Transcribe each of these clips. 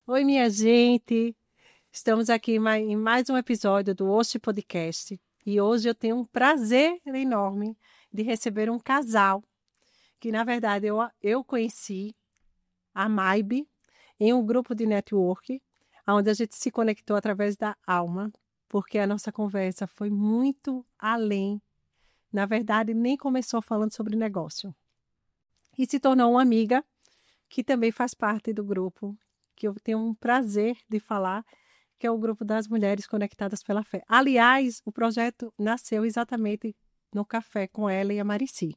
Oi, minha gente! Estamos aqui em mais um episódio do Oxe Podcast e hoje eu tenho um prazer enorme de receber um casal que, na verdade, eu conheci a Maibe em um grupo de network, onde a gente se conectou através da alma, porque a nossa conversa foi muito além. Na verdade, nem começou falando sobre negócio e se tornou uma amiga que também faz parte do grupo, que eu tenho um prazer de falar, que é o grupo das Mulheres Conectadas pela Fé. Aliás, o projeto nasceu exatamente no café com ela e a Marici.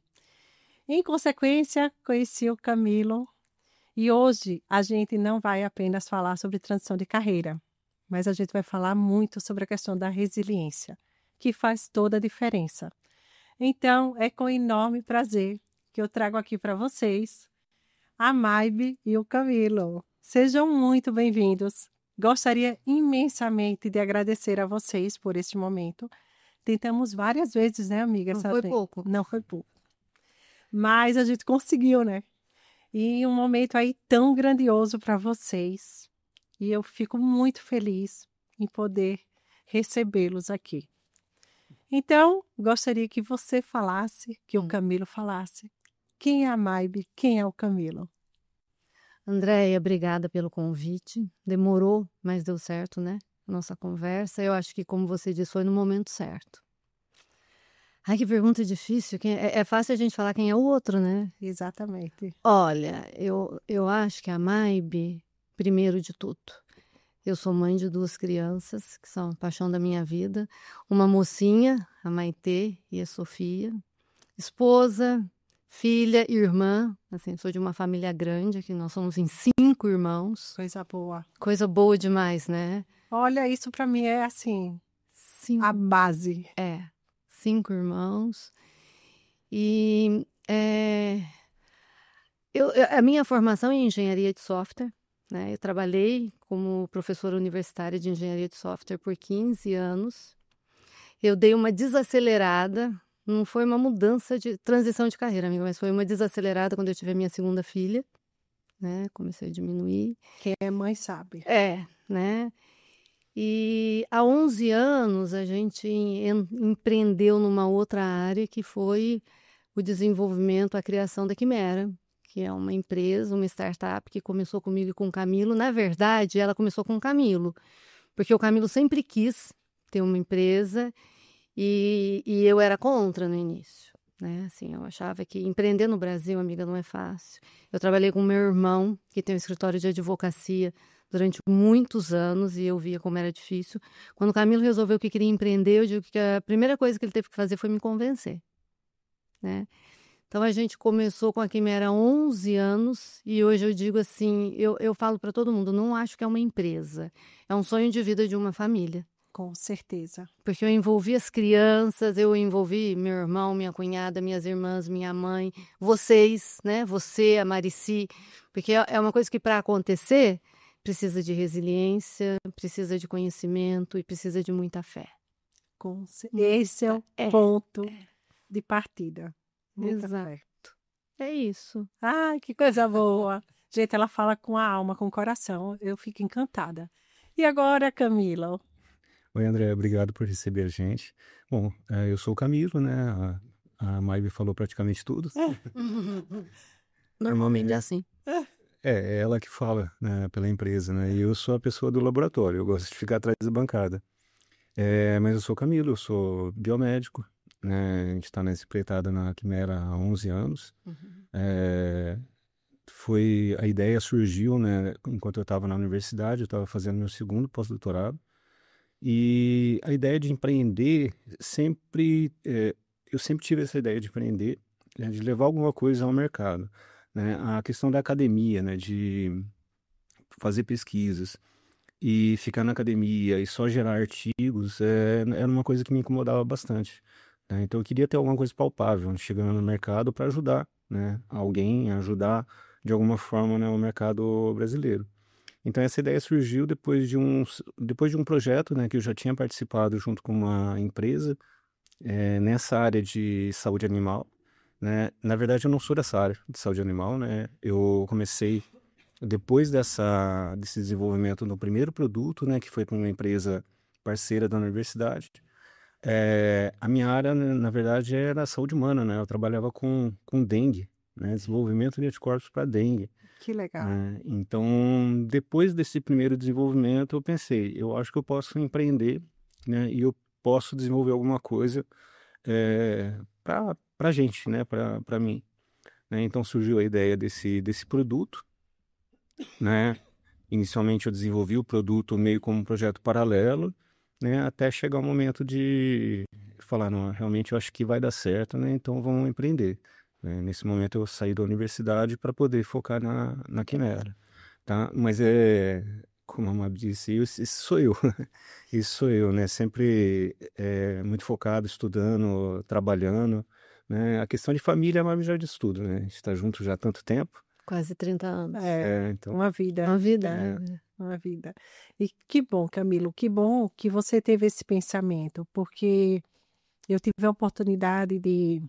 Em consequência, conheci o Camilo e hoje a gente não vai apenas falar sobre transição de carreira, mas a gente vai falar muito sobre a questão da resiliência, que faz toda a diferença. Então, é com enorme prazer que eu trago aqui para vocês a Maibe e o Camilo. Sejam muito bem-vindos. Gostaria imensamente de agradecer a vocês por este momento. Tentamos várias vezes, né, amiga? Não foi pouco. Não foi pouco. Mas a gente conseguiu, né? E um momento aí tão grandioso para vocês. E eu fico muito feliz em poder recebê-los aqui. Então, gostaria que você falasse, que o Camilo falasse. Quem é a Maibe? Quem é o Camilo? Andréia, obrigada pelo convite. Demorou, mas deu certo, né? Nossa conversa. Eu acho que, como você disse, foi no momento certo. Ai, que pergunta difícil. É fácil a gente falar quem é o outro, né? Exatamente. Olha, eu acho que a Maibe, primeiro de tudo. Eu sou mãe de 2 crianças, que são a paixão da minha vida. Uma mocinha, a Maitê e a Sofia. Esposa, filha, irmã, assim, sou de uma família grande, aqui nós somos em 5 irmãos. Coisa boa. Coisa boa demais, né? Olha, isso para mim é assim, a 5, base. 5 irmãos. E a minha formação é em engenharia de software, né? Eu trabalhei como professora universitária de engenharia de software por 15 anos. Eu dei uma desacelerada, não foi uma mudança de transição de carreira, amiga, mas foi uma desacelerada quando eu tive a minha segunda filha, né? Comecei a diminuir. Quem é mãe sabe. Né? E há 11 anos a gente empreendeu numa outra área que foi o desenvolvimento, a criação da Quimera, que é uma empresa, uma startup que começou comigo e com o Camilo. Na verdade, ela começou com o Camilo, porque o Camilo sempre quis ter uma empresa e eu era contra no início, né? Assim, eu achava que empreender no Brasil, amiga, não é fácil. Eu trabalhei com meu irmão, que tem um escritório de advocacia durante muitos anos e eu via como era difícil. Quando o Camilo resolveu que queria empreender, eu digo que a primeira coisa que ele teve que fazer foi me convencer, né? Então a gente começou com a Quimera há 11 anos e hoje eu digo assim, eu falo para todo mundo, não acho que é uma empresa, é um sonho de vida de uma família. Com certeza. Porque eu envolvi as crianças, eu envolvi meu irmão, minha cunhada, minhas irmãs, minha mãe, vocês, né? Você, a Marici, porque é uma coisa que para acontecer precisa de resiliência, precisa de conhecimento e precisa de muita fé. Esse é o ponto de partida. Muita Exato. fé. É isso. Ai, que coisa boa. Gente, ela fala com a alma, com o coração. Eu fico encantada. E agora, Camila? Oi, André, obrigado por receber a gente. Bom, eu sou o Camilo, né? A Maive falou praticamente tudo. Normalmente é assim. É ela que fala, né, pela empresa, né? E eu sou a pessoa do laboratório, eu gosto de ficar atrás da bancada. Mas eu sou o Camilo, eu sou biomédico, né? A gente está nessa empreitada na Quimera há 11 anos. A ideia surgiu, né, enquanto eu estava na universidade, eu estava fazendo meu segundo pós-doutorado. E a ideia de empreender eu sempre tive essa ideia de empreender, né, de levar alguma coisa ao mercado, né? A questão da academia, né, de fazer pesquisas e ficar na academia e só gerar artigos, era uma coisa que me incomodava bastante, né? Então eu queria ter alguma coisa palpável chegando no mercado para ajudar, né, alguém a ajudar de alguma forma, né, o mercado brasileiro. Então essa ideia surgiu depois de um projeto, né, que eu já tinha participado junto com uma empresa nessa área de saúde animal, né? Na verdade eu não sou dessa área de saúde animal, né? Eu comecei depois desse desenvolvimento no primeiro produto, né, que foi para uma empresa parceira da universidade, a minha área, né, na verdade, era saúde humana, né? Eu trabalhava com dengue, né? Desenvolvimento de anticorpos para dengue. Que legal. Né? Então, depois desse primeiro desenvolvimento, eu pensei, eu acho que eu posso empreender, né? E eu posso desenvolver alguma coisa para a gente, né? Para mim. Né? Então, surgiu a ideia desse produto, né? Inicialmente, eu desenvolvi o produto meio como um projeto paralelo, né? Até chegar o momento de falar, não, realmente eu acho que vai dar certo, né? Então, vamos empreender. Né? Nesse momento, eu saí da universidade para poder focar na Quimera. Tá? Mas como a Mab disse, isso sou eu. Isso sou eu, né? Sempre muito focado, estudando, trabalhando, né? A questão de família é uma já de estudo, né? A gente está junto já há tanto tempo. Quase 30 anos. Então, Uma vida. Uma vida. Uma vida. E que bom, Camilo, que bom que você teve esse pensamento, porque eu tive a oportunidade de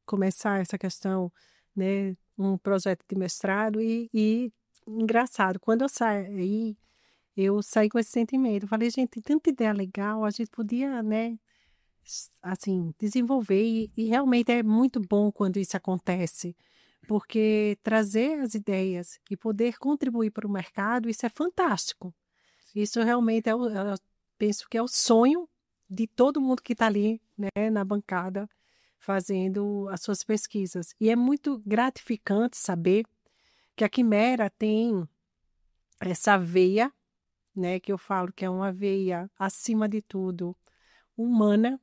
começar essa questão, né, um projeto de mestrado e engraçado, quando eu saí com esse sentimento. Eu falei, gente, tem tanta ideia legal, a gente podia, né, assim, desenvolver e realmente é muito bom quando isso acontece, porque trazer as ideias e poder contribuir para o mercado, isso é fantástico. Isso realmente eu penso que é o sonho de todo mundo que está ali, né, na bancada, fazendo as suas pesquisas. E é muito gratificante saber que a Quimera tem essa veia, né, que eu falo que é uma veia, acima de tudo, humana.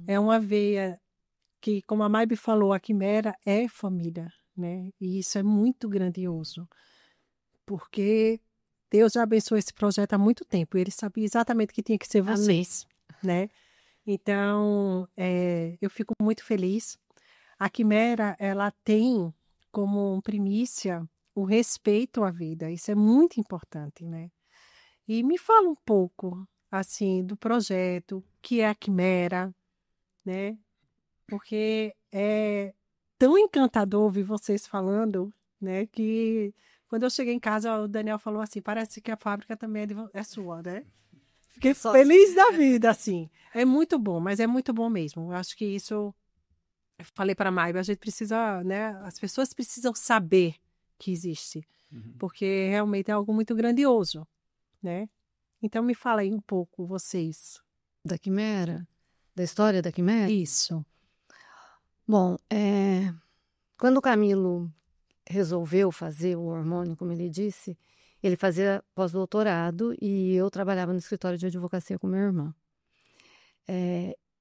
É uma veia que, como a Maybe falou, a Quimera é família, né? E isso é muito grandioso, porque Deus já abençoou esse projeto há muito tempo. E ele sabia exatamente que tinha que ser vocês, né? Então, eu fico muito feliz. A Quimera, ela tem como primícia o respeito à vida. Isso é muito importante, né? E me fala um pouco, assim, do projeto, que é a Quimera, né? Porque é tão encantador ouvir vocês falando, né? Que quando eu cheguei em casa, o Daniel falou assim, parece que a fábrica também é sua, né? Fiquei feliz da vida, assim. É muito bom, mas é muito bom mesmo. Eu acho que isso, eu falei para a Maybe, a gente precisa, né? As pessoas precisam saber que existe, porque realmente é algo muito grandioso, né? Então me fala aí um pouco, vocês. Da Quimera? Da história da Quimera? Isso. Bom, quando o Camilo resolveu fazer o hormônio, como ele disse, ele fazia pós-doutorado e eu trabalhava no escritório de advocacia com minha irmã.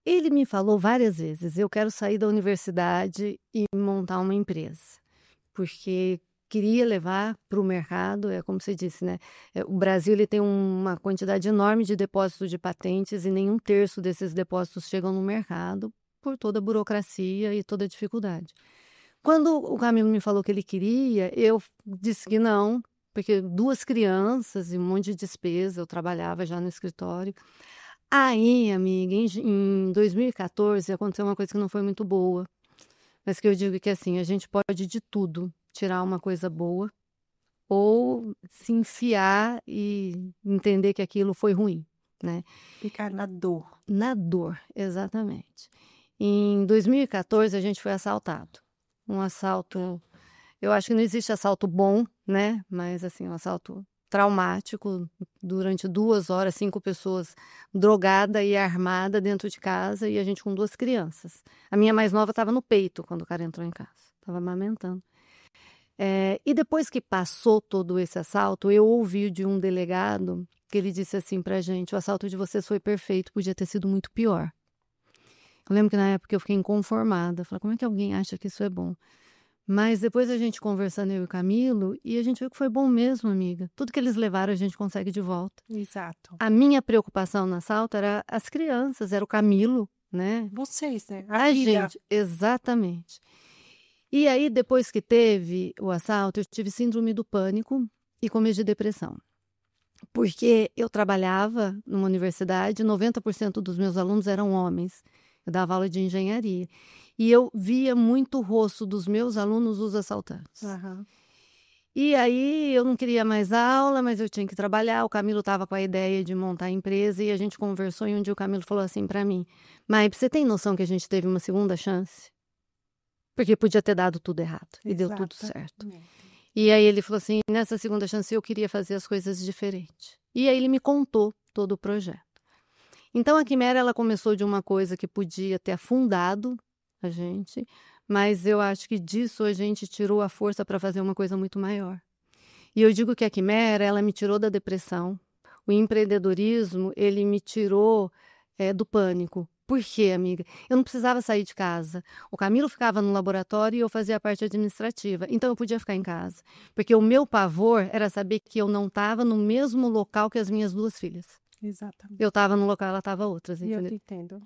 Ele me falou várias vezes, eu quero sair da universidade e montar uma empresa, porque queria levar para o mercado, como você disse, né? O Brasil ele tem uma quantidade enorme de depósitos de patentes e nem um terço desses depósitos chegam no mercado por toda a burocracia e toda a dificuldade. Quando o Camilo me falou que ele queria, eu disse que não, porque 2 crianças e um monte de despesa, eu trabalhava já no escritório. Aí, amiga, em 2014 aconteceu uma coisa que não foi muito boa, mas que eu digo que assim, a gente pode de tudo tirar uma coisa boa ou se enfiar e entender que aquilo foi ruim, né? Ficar na dor. Na dor, exatamente. Em 2014 a gente foi assaltado. Um assalto, eu acho que não existe assalto bom, né? Mas assim, um assalto traumático, durante 2 horas, 5 pessoas drogada e armada dentro de casa e a gente com 2 crianças. A minha mais nova estava no peito quando o cara entrou em casa, estava amamentando. E depois que passou todo esse assalto, eu ouvi de um delegado que ele disse assim pra gente, o assalto de vocês foi perfeito, podia ter sido muito pior. Eu lembro que na época eu fiquei inconformada, falei, como é que alguém acha que isso é bom? Mas depois a gente conversando, eu e o Camilo, e a gente viu que foi bom mesmo, amiga. Tudo que eles levaram a gente consegue de volta. Exato. A minha preocupação no assalto era as crianças, era o Camilo, né? Vocês, né? A gente, exatamente. E aí, depois que teve o assalto, eu tive síndrome do pânico e começo de depressão. Porque eu trabalhava numa universidade, 90% dos meus alunos eram homens. Eu dava aula de engenharia. E eu via muito o rosto dos meus alunos os assaltantes. Uhum. E aí eu não queria mais aula, mas eu tinha que trabalhar. O Camilo estava com a ideia de montar a empresa e a gente conversou e um dia o Camilo falou assim para mim: "Mas você tem noção que a gente teve uma segunda chance? Porque podia ter dado tudo errado e deu tudo certo." E aí ele falou assim: "Nessa segunda chance eu queria fazer as coisas diferentes." E aí ele me contou todo o projeto. Então a Quimera ela começou de uma coisa que podia ter afundado a gente, mas eu acho que disso a gente tirou a força para fazer uma coisa muito maior. E eu digo que a Quimera, ela me tirou da depressão. O empreendedorismo, ele me tirou do pânico. Por quê, amiga? Eu não precisava sair de casa. O Camilo ficava no laboratório e eu fazia a parte administrativa. Então eu podia ficar em casa. Porque o meu pavor era saber que eu não estava no mesmo local que as minhas 2 filhas. Exatamente. Eu estava num local, ela estava outras, E eu entendeu? te entendo.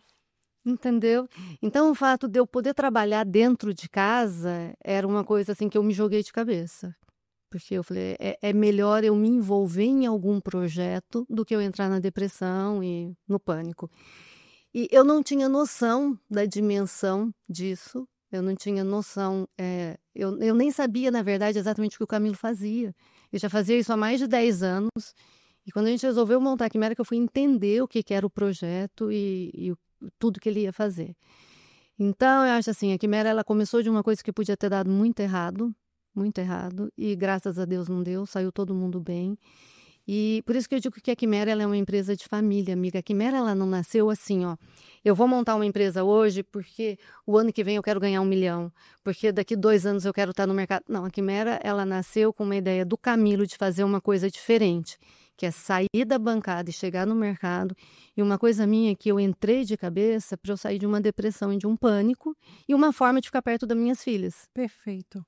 Entendeu? Então o fato de eu poder trabalhar dentro de casa era uma coisa assim que eu me joguei de cabeça. Porque eu falei, é melhor eu me envolver em algum projeto do que eu entrar na depressão e no pânico. E eu não tinha noção da dimensão disso, eu não tinha noção, eu nem sabia, na verdade, exatamente o que o Camilo fazia. Eu já fazia isso há mais de 10 anos, e quando a gente resolveu montar a Quimera, que eu fui entender o que era o projeto e tudo que ele ia fazer. Então, eu acho assim, a Quimera ela começou de uma coisa que podia ter dado muito errado, e graças a Deus não deu, saiu todo mundo bem. E por isso que eu digo que a Quimera ela é uma empresa de família, amiga. A Quimera ela não nasceu assim, ó. Eu vou montar uma empresa hoje porque o ano que vem eu quero ganhar 1 milhão, porque daqui 2 anos eu quero estar no mercado. Não, a Quimera ela nasceu com uma ideia do Camilo de fazer uma coisa diferente, que é sair da bancada e chegar no mercado. E uma coisa minha que eu entrei de cabeça para eu sair de uma depressão e de um pânico e uma forma de ficar perto das minhas filhas. Perfeito.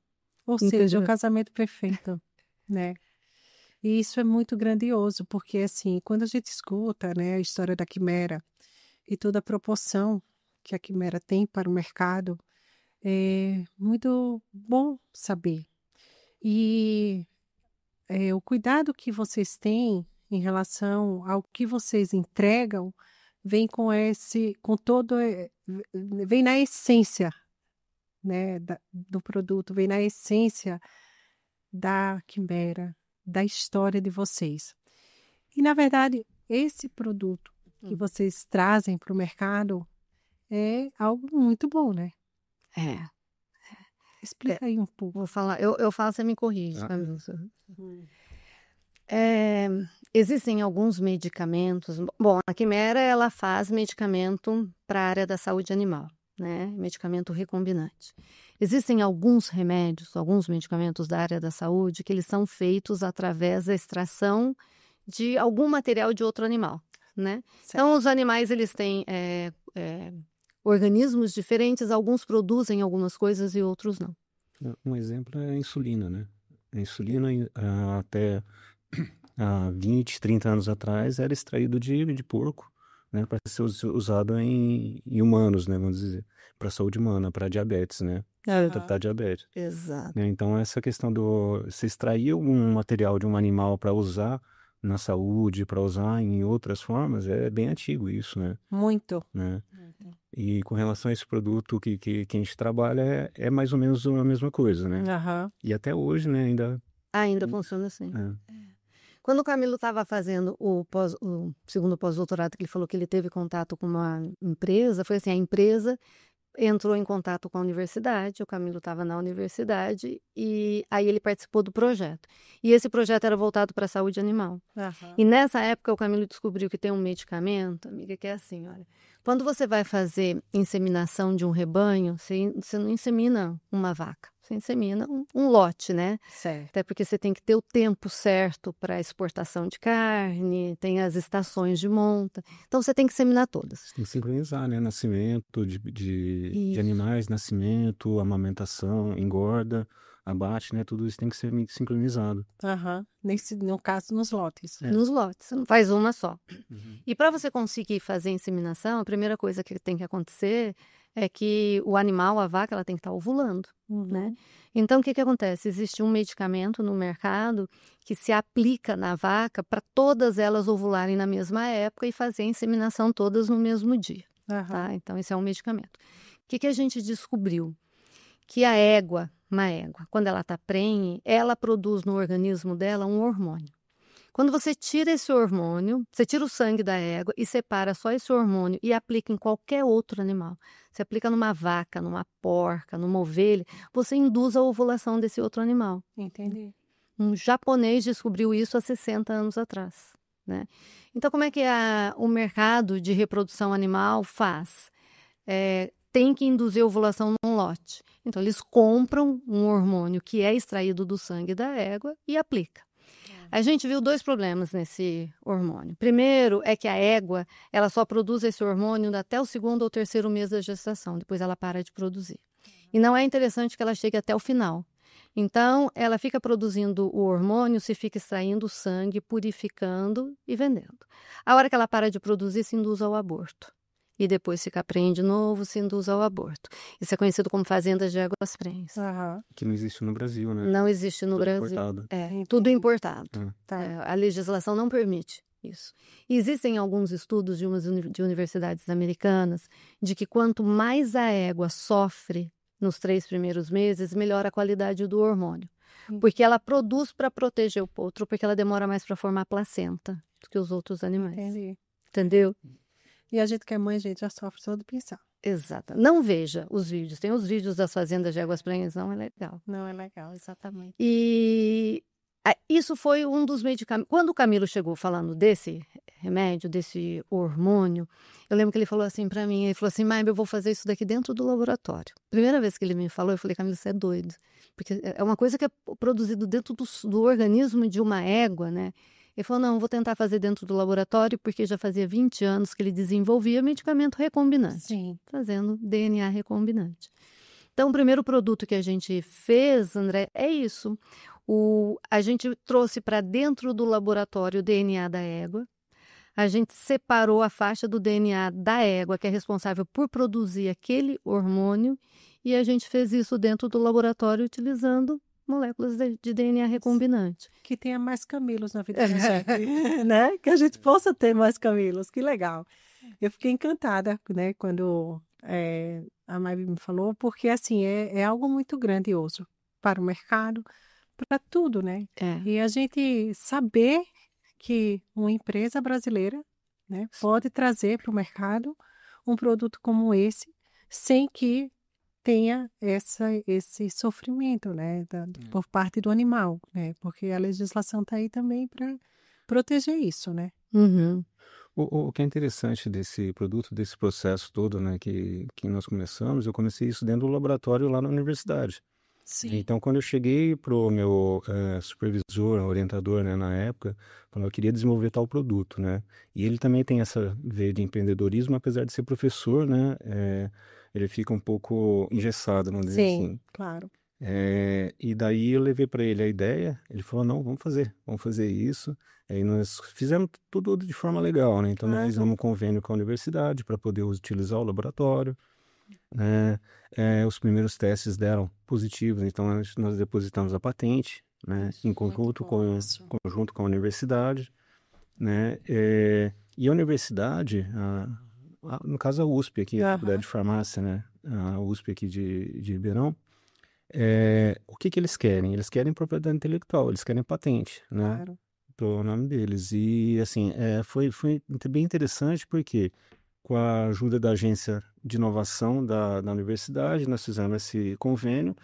Ou seja, Entendeu? o casamento perfeito, né? E isso é muito grandioso, porque assim, quando a gente escuta, né, a história da Quimera e toda a proporção que a Quimera tem para o mercado, é muito bom saber. E o cuidado que vocês têm em relação ao que vocês entregam vem com todo, vem na essência, né, do produto, vem na essência da Quimera, da história de vocês. E, na verdade, esse produto que vocês trazem para o mercado é algo muito bom, né? É. Explica aí um pouco. Vou falar, eu falo, você me corrige, Ah. Camilo. Existem alguns medicamentos. Bom, a Quimera ela faz medicamento para a área da saúde animal, né? Medicamento recombinante. Existem alguns remédios, alguns medicamentos da área da saúde que eles são feitos através da extração de algum material de outro animal, né? Então, os animais eles têm organismos diferentes, alguns produzem algumas coisas e outros não. Um exemplo é a insulina, né? A insulina, até há 20, 30 anos atrás, era extraído de porco, né? Para ser usado em humanos, né? Vamos dizer, para saúde humana, para diabetes, né? Tratar diabetes. Exato. Né? Então, essa questão do se extrair um material de um animal para usar na saúde, para usar em outras formas, é bem antigo isso, né? Muito. Né? E com relação a esse produto que a gente trabalha, é mais ou menos a mesma coisa, né? Aham. E até hoje, né, Ainda funciona assim. É. Quando o Camilo estava fazendo o segundo pós-doutorado, que ele falou que ele teve contato com uma empresa, foi assim, a empresa entrou em contato com a universidade, o Camilo estava na universidade, e aí ele participou do projeto. E esse projeto era voltado para a saúde animal. Aham. E nessa época o Camilo descobriu que tem um medicamento, amiga, que é assim, olha, quando você vai fazer inseminação de um rebanho, você não insemina uma vaca, você insemina um lote, né? Certo. Até porque você tem que ter o tempo certo para exportação de carne, tem as estações de monta, então você tem que inseminar todas. Tem que sincronizar, né? Nascimento de Isso. animais, nascimento, amamentação, engorda, abate, né? Tudo isso tem que ser sincronizado. Aham. No caso, nos lotes. Nos lotes, você não faz uma só. Uhum. E para você conseguir fazer a inseminação, a primeira coisa que tem que acontecer é que o animal, a vaca, ela tem que estar ovulando, né? Então, o que acontece? Existe um medicamento no mercado que se aplica na vaca para todas elas ovularem na mesma época e fazer a inseminação todas no mesmo dia, Aham. tá? Então, esse é um medicamento. O que a gente descobriu? Que a égua uma égua, quando ela está prenhe, ela produz no organismo dela um hormônio. Quando você tira esse hormônio, você tira o sangue da égua e separa só esse hormônio e aplica em qualquer outro animal. Você aplica numa vaca, numa porca, numa ovelha, você induz a ovulação desse outro animal. Entendi. Um japonês descobriu isso há 60 anos atrás, né? Então, como é que o mercado de reprodução animal faz? Tem que induzir a ovulação num lote. Então, eles compram um hormônio que é extraído do sangue da égua e aplica. A gente viu 2 problemas nesse hormônio. Primeiro é que a égua, ela só produz esse hormônio até o 2º ou 3º mês da gestação, depois ela para de produzir. E não é interessante que ela chegue até o final. Então, ela fica produzindo o hormônio, se fica extraindo o sangue, purificando e vendendo. A hora que ela para de produzir, se induz ao aborto. E depois fica prenhe de novo, se induz ao aborto. Isso é conhecido como fazendas de éguas prenhes. Que não existe no Brasil, né? Não existe no Tudo Brasil. importado. Tudo importado. Tá. A legislação não permite isso. E existem alguns estudos de universidades americanas de que quanto mais a égua sofre nos 3 primeiros meses, melhora a qualidade do hormônio. Porque ela produz para proteger o potro, porque ela demora mais para formar placenta do que os outros animais. Entendi. Entendeu? E a gente que é mãe, a gente já sofre só de pensar. Exato. Não veja os vídeos. Tem os vídeos das fazendas de éguas prenhes, não é legal. Não é legal, exatamente. E isso foi um dos medicamentos. Quando o Camilo chegou falando desse remédio, desse hormônio, eu lembro que ele falou assim para mim, ele falou assim, mãe, eu vou fazer isso daqui dentro do laboratório. Primeira vez que ele me falou, eu falei, Camilo, você é doido. Porque é uma coisa que é produzido dentro do organismo de uma égua, né? Ele falou, não, vou tentar fazer dentro do laboratório, porque já fazia 20 anos que ele desenvolvia medicamento recombinante. Sim. Fazendo DNA recombinante. Então, o primeiro produto que a gente fez, André, é isso. A gente trouxe para dentro do laboratório o DNA da égua. A gente separou a faixa do DNA da égua, que é responsável por produzir aquele hormônio, e a gente fez isso dentro do laboratório utilizando moléculas de DNA recombinante. Que tenha mais Camilos na vida da gente, né? Que a gente possa ter mais Camilos, que legal. Eu fiquei encantada, né, quando a Maybe me falou, porque assim, é algo muito grandioso para o mercado, para tudo, né? E a gente saber que uma empresa brasileira, né, pode trazer para o mercado um produto como esse, sem que tenha esse sofrimento, né, por parte do animal, né? Porque a legislação está aí também para proteger isso, né? Uhum. O que é interessante desse produto, desse processo todo, né, que nós começamos, eu comecei isso dentro do laboratório lá na universidade. Sim. Então, quando eu cheguei pro meu supervisor, orientador, né, na época, falou, eu queria desenvolver tal produto, né? E ele também tem essa veia de empreendedorismo, apesar de ser professor, né? Ele fica um pouco engessado, vamos dizer Sim, assim. claro. E daí eu levei para ele a ideia, ele falou, não, vamos fazer isso. Aí nós fizemos tudo de forma legal, né? Então nós fizemos um convênio com a universidade para poder utilizar o laboratório, né? Os primeiros testes deram positivos, então nós depositamos a patente, né? Em conjunto com a universidade, né? E a universidade, no caso a USP aqui, a Faculdade de Farmácia, né? A USP aqui de Ribeirão, o que eles querem? Eles querem propriedade intelectual, eles querem patente, né? Claro. Pro nome deles. E assim, foi bem interessante porque com a ajuda da agência de inovação da universidade, nós fizemos esse convênio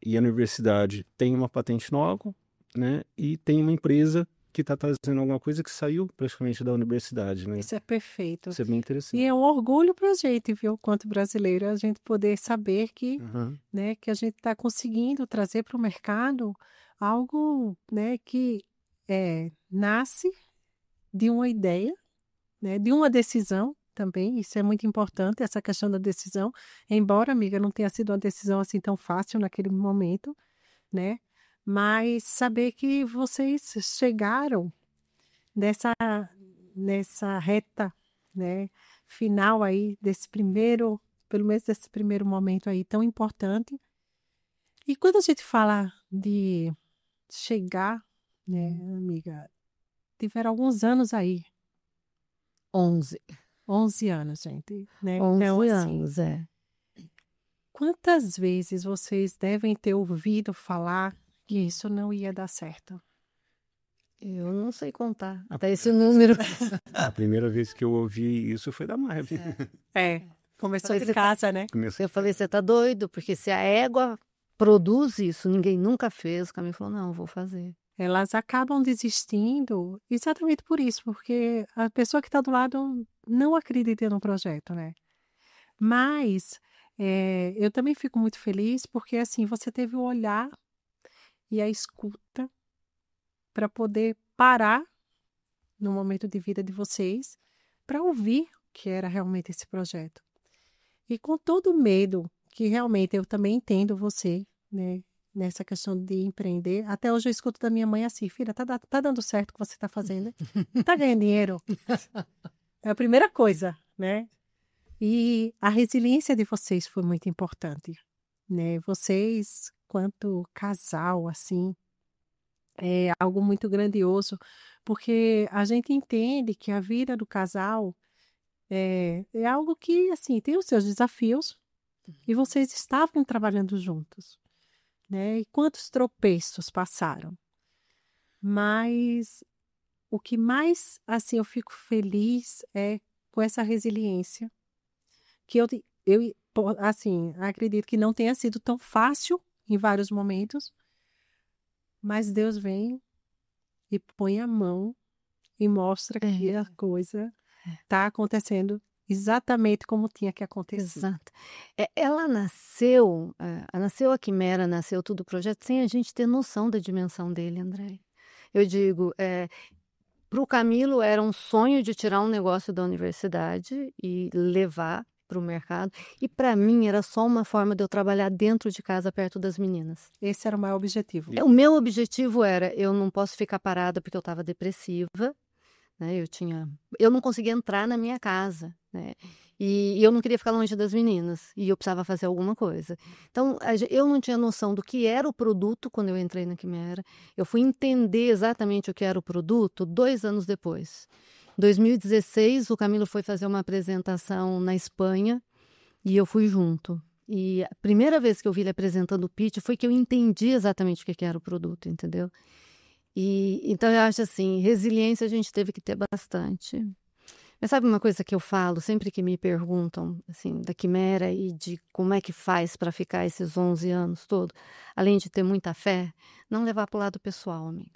e a universidade tem uma patente nova, né? E tem uma empresa que está trazendo alguma coisa que saiu praticamente da universidade, né? Isso é perfeito. Isso é bem interessante. E é um orgulho para a gente, viu, quanto brasileiro, a gente poder saber que, né, que a gente está conseguindo trazer para o mercado algo, né, que nasce de uma ideia, né, de uma decisão também. Isso é muito importante, essa questão da decisão. Embora, amiga, não tenha sido uma decisão assim tão fácil naquele momento, né? Mas saber que vocês chegaram nessa reta, né, final aí pelo menos desse primeiro momento aí tão importante. E quando a gente fala de chegar, né, amiga, tiveram alguns anos aí. 11 anos, gente, né? 11 Então, assim, anos, Quantas vezes vocês devem ter ouvido falar que isso não ia dar certo? Eu não sei contar até esse número. A primeira vez que eu ouvi isso foi da Maia. Começou Falei, de você casa, né? Eu falei, você tá doido? Porque se a égua produz isso, ninguém nunca fez. O Camilo falou, não, vou fazer. Elas acabam desistindo exatamente por isso, porque a pessoa que está do lado não acredita no projeto, né? Mas eu também fico muito feliz porque, assim, você teve o olhar e a escuta para poder parar no momento de vida de vocês para ouvir o que era realmente esse projeto. E com todo o medo, que realmente eu também entendo você, né? Nessa questão de empreender. Até hoje eu escuto da minha mãe assim, filha, tá dando certo o que você tá fazendo? Tá ganhando dinheiro? É a primeira coisa, né? E a resiliência de vocês foi muito importante, né? Vocês, quanto casal, assim, é algo muito grandioso, porque a gente entende que a vida do casal é algo que, assim, tem os seus desafios e vocês estavam trabalhando juntos, né? E quantos tropeços passaram. Mas o que mais, assim, eu fico feliz é com essa resiliência, que assim, acredito que não tenha sido tão fácil em vários momentos, mas Deus vem e põe a mão e mostra que a coisa está acontecendo exatamente como tinha que acontecer. Exato. Ela nasceu, a Quimera, nasceu tudo o projeto sem a gente ter noção da dimensão dele, André. Eu digo, para o Camilo era um sonho de tirar um negócio da universidade e levar para o mercado. E para mim era só uma forma de eu trabalhar dentro de casa, perto das meninas. Esse era o maior objetivo. O meu objetivo era, eu não posso ficar parada porque eu estava depressiva, né? Eu não conseguia entrar na minha casa, né? E eu não queria ficar longe das meninas, e eu precisava fazer alguma coisa. Então, eu não tinha noção do que era o produto quando eu entrei na Quimera. Eu fui entender exatamente o que era o produto 2 anos depois. Em 2016, o Camilo foi fazer uma apresentação na Espanha, e eu fui junto. E a primeira vez que eu vi ele apresentando o pitch foi que eu entendi exatamente o que era o produto, entendeu? Então, eu acho assim, resiliência a gente teve que ter bastante. Mas sabe uma coisa que eu falo sempre que me perguntam, assim, da Quimera e de como é que faz para ficar esses 11 anos todos, além de ter muita fé, não levar para o lado pessoal, amiga.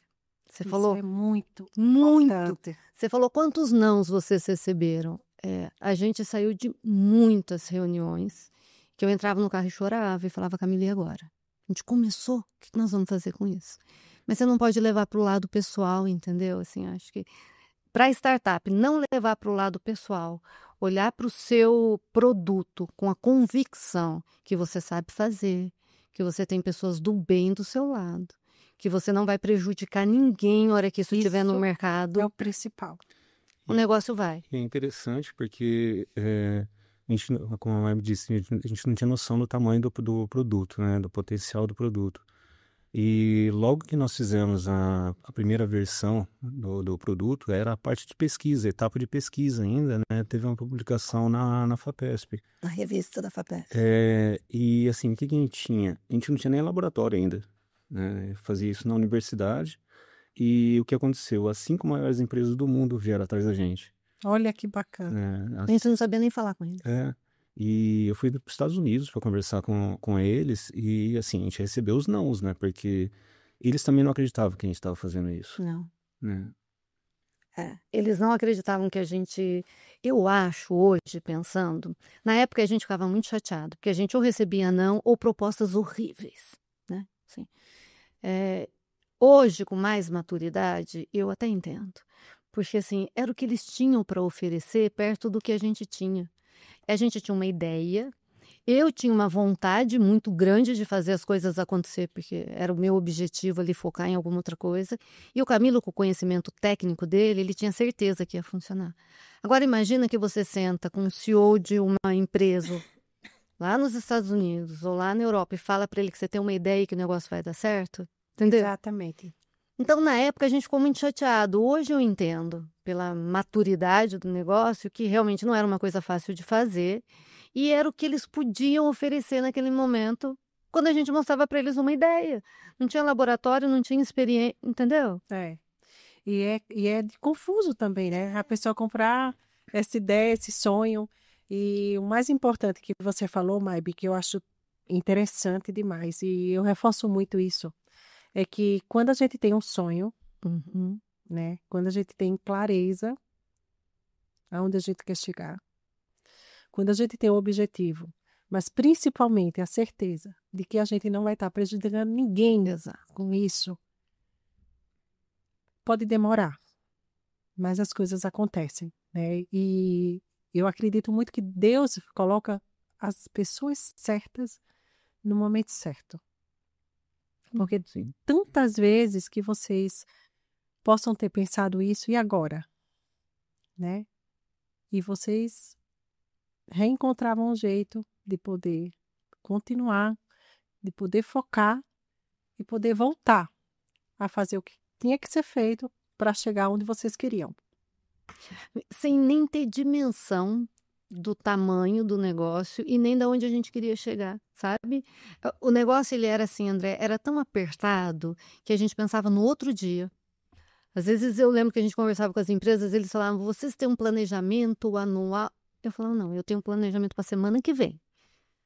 Você falou é muito importante. Você falou quantos nãos vocês receberam. A gente saiu de muitas reuniões que eu entrava no carro e chorava e falava, Camila, e agora? A gente começou, o que nós vamos fazer com isso? Mas você não pode levar para o lado pessoal, entendeu? Assim, acho que para a startup não levar para o lado pessoal, olhar para o seu produto com a convicção que você sabe fazer, que você tem pessoas do bem do seu lado, que você não vai prejudicar ninguém na hora que isso estiver no mercado. É o principal. O negócio vai. É interessante porque a gente, como a Maia disse, a gente não tinha noção do tamanho do produto, né, do potencial do produto. E logo que nós fizemos a primeira versão do produto, era a parte de pesquisa, etapa de pesquisa ainda, né? Teve uma publicação na FAPESP. Na revista da FAPESP. E assim, o que a gente tinha? A gente não tinha nem laboratório ainda, né? Fazia isso na universidade. E o que aconteceu? As 5 maiores empresas do mundo vieram atrás da gente. Olha que bacana. A gente não sabia nem falar com eles. E eu fui para os Estados Unidos para conversar com eles e, assim, a gente recebeu os nãos, né? Porque eles também não acreditavam que a gente estava fazendo isso. Não. Né? Eles não acreditavam que a gente... Eu acho, hoje, pensando... Na época, a gente ficava muito chateado, porque a gente ou recebia não ou propostas horríveis, né? Assim, hoje, com mais maturidade, eu até entendo. Porque, assim, era o que eles tinham para oferecer perto do que a gente tinha. A gente tinha uma ideia, eu tinha uma vontade muito grande de fazer as coisas acontecer, porque era o meu objetivo ali focar em alguma outra coisa. E o Camilo, com o conhecimento técnico dele, ele tinha certeza que ia funcionar. Agora imagina que você senta com o CEO de uma empresa lá nos Estados Unidos ou lá na Europa e fala para ele que você tem uma ideia e que o negócio vai dar certo. Entendeu? Exatamente. Então, na época, a gente ficou muito chateado. Hoje eu entendo, pela maturidade do negócio, que realmente não era uma coisa fácil de fazer E era o que eles podiam oferecer naquele momento, quando a gente mostrava para eles uma ideia. Não tinha laboratório, não tinha experiência, entendeu? E é confuso também, né? A pessoa comprar essa ideia, esse sonho. E o mais importante que você falou, Maybe, que eu acho interessante demais, e eu reforço muito isso, é que quando a gente tem um sonho, Uhum. né? Quando a gente tem clareza aonde a gente quer chegar, quando a gente tem um objetivo, mas principalmente a certeza de que a gente não vai estar prejudicando ninguém Exato. com isso, pode demorar, mas as coisas acontecem, né? E eu acredito muito que Deus coloca as pessoas certas no momento certo. Porque Sim. tantas vezes que vocês possam ter pensado isso, e agora? Né? E vocês reencontravam um jeito de poder continuar, de poder focar e poder voltar a fazer o que tinha que ser feito para chegar onde vocês queriam. Sem nem ter dimensão do tamanho do negócio e nem de onde a gente queria chegar, sabe? O negócio, ele era assim, André, era tão apertado que a gente pensava no outro dia. Às vezes eu lembro que a gente conversava com as empresas, eles falavam, vocês têm um planejamento anual? Eu falava, não, eu tenho um planejamento para a semana que vem.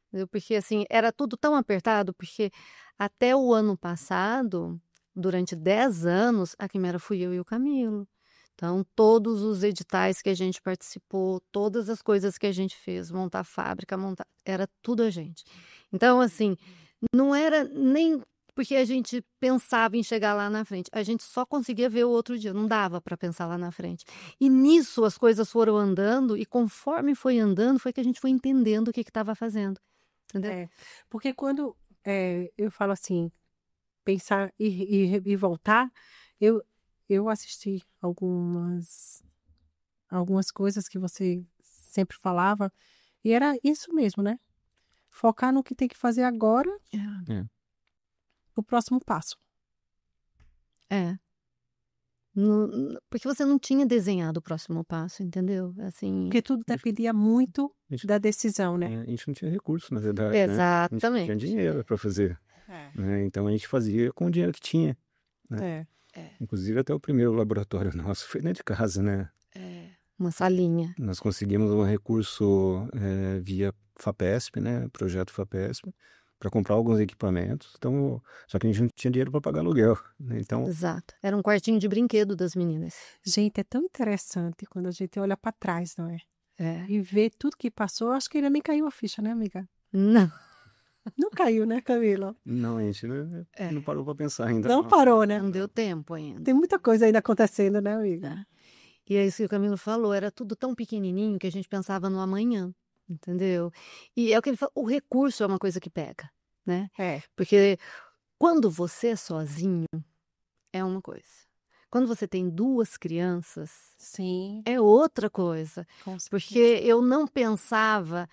Entendeu? Porque assim, era tudo tão apertado, porque até o ano passado, durante 10 anos, a Quimera fui eu e o Camilo. Então, todos os editais que a gente participou, todas as coisas que a gente fez, montar fábrica, era tudo a gente. Então, assim, não era nem porque a gente pensava em chegar lá na frente, a gente só conseguia ver o outro dia, não dava para pensar lá na frente. E nisso as coisas foram andando, e conforme foi andando, foi que a gente foi entendendo o que estava fazendo. Entendeu? Porque quando eu falo assim, pensar e voltar, eu assisti algumas coisas que você sempre falava, e era isso mesmo, né? Focar no que tem que fazer agora, É. o próximo passo. É. Porque você não tinha desenhado o próximo passo, entendeu? Assim. Porque tudo dependia muito Isso. da decisão, né? A gente não tinha recurso, na verdade, né? A gente não Exatamente. tinha dinheiro para fazer, né? Então a gente fazia com o dinheiro que tinha, né? Inclusive até o primeiro laboratório nosso foi dentro de casa, né? Uma salinha. Nós conseguimos um recurso via FAPESP, né? Projeto FAPESP, para comprar alguns equipamentos. Então, só que a gente não tinha dinheiro para pagar aluguel, né? Então, Exato. Era um quartinho de brinquedo das meninas. Gente, é tão interessante quando a gente olha para trás, não é? É. E vê tudo que passou. Acho que ainda nem caiu a ficha, né, amiga? Não. Não caiu, né, Camila? não, a gente não parou para pensar ainda. Não parou, né? Não deu tempo ainda. Tem muita coisa ainda acontecendo, né, amiga? E é isso que o Camilo falou, era tudo tão pequenininho que a gente pensava no amanhã, entendeu? E é o que ele falou, o recurso é uma coisa que pega, né? Porque quando você é sozinho, é uma coisa. Quando você tem 2 crianças, Sim. é outra coisa. Com certeza. Porque eu não pensava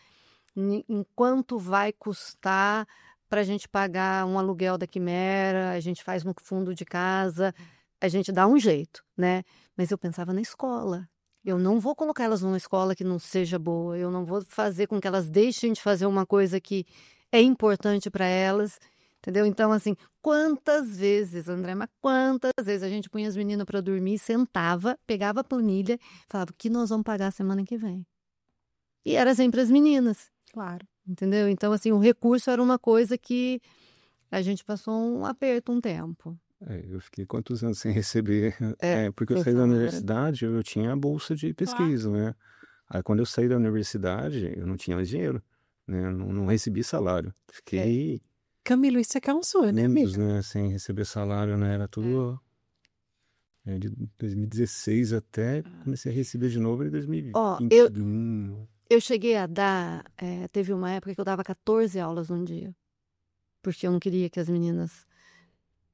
em quanto vai custar para a gente pagar um aluguel da Quimera, a gente faz no fundo de casa, a gente dá um jeito, né? Mas eu pensava na escola. Eu não vou colocar elas numa escola que não seja boa, eu não vou fazer com que elas deixem de fazer uma coisa que é importante para elas, entendeu? Então, assim, quantas vezes, André, mas quantas vezes a gente punha as meninas para dormir, sentava, pegava a planilha, falava o que nós vamos pagar semana que vem. E era sempre as meninas. Claro. Entendeu? Então, assim, o recurso era uma coisa que a gente passou um aperto um tempo. Eu fiquei quantos anos sem receber? Porque eu sem saí da salário. universidade, eu tinha a bolsa de pesquisa, né? Aí quando eu saí da universidade, eu não tinha mais dinheiro, né? Não recebi salário. Fiquei Camilo, isso aqui é um sonho, né, anos, amiga? né, sem receber salário, né? Era tudo de 2016 até comecei a receber de novo em 2021. Eu cheguei a dar, teve uma época que eu dava 14 aulas num dia, porque eu não queria que as meninas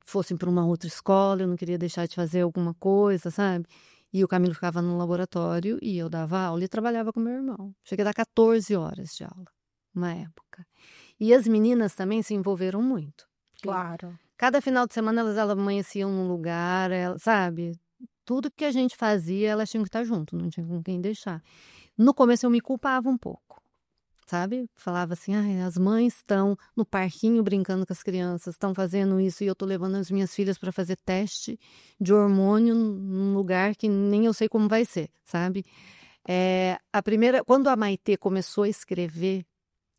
fossem para uma outra escola, eu não queria deixar de fazer alguma coisa, sabe? E o Camilo ficava no laboratório e eu dava aula e trabalhava com meu irmão. Cheguei a dar 14 horas de aula, uma época. E as meninas também se envolveram muito. Claro. Cada final de semana elas amanheciam num lugar, sabe? Tudo que a gente fazia, elas tinham que estar junto, não tinha com quem deixar. No começo eu me culpava um pouco. sabe? Falava assim, as mães estão no parquinho brincando com as crianças, estão fazendo isso e eu tô levando as minhas filhas para fazer teste de hormônio num lugar que nem eu sei como vai ser, sabe? Quando a Maitê começou a escrever,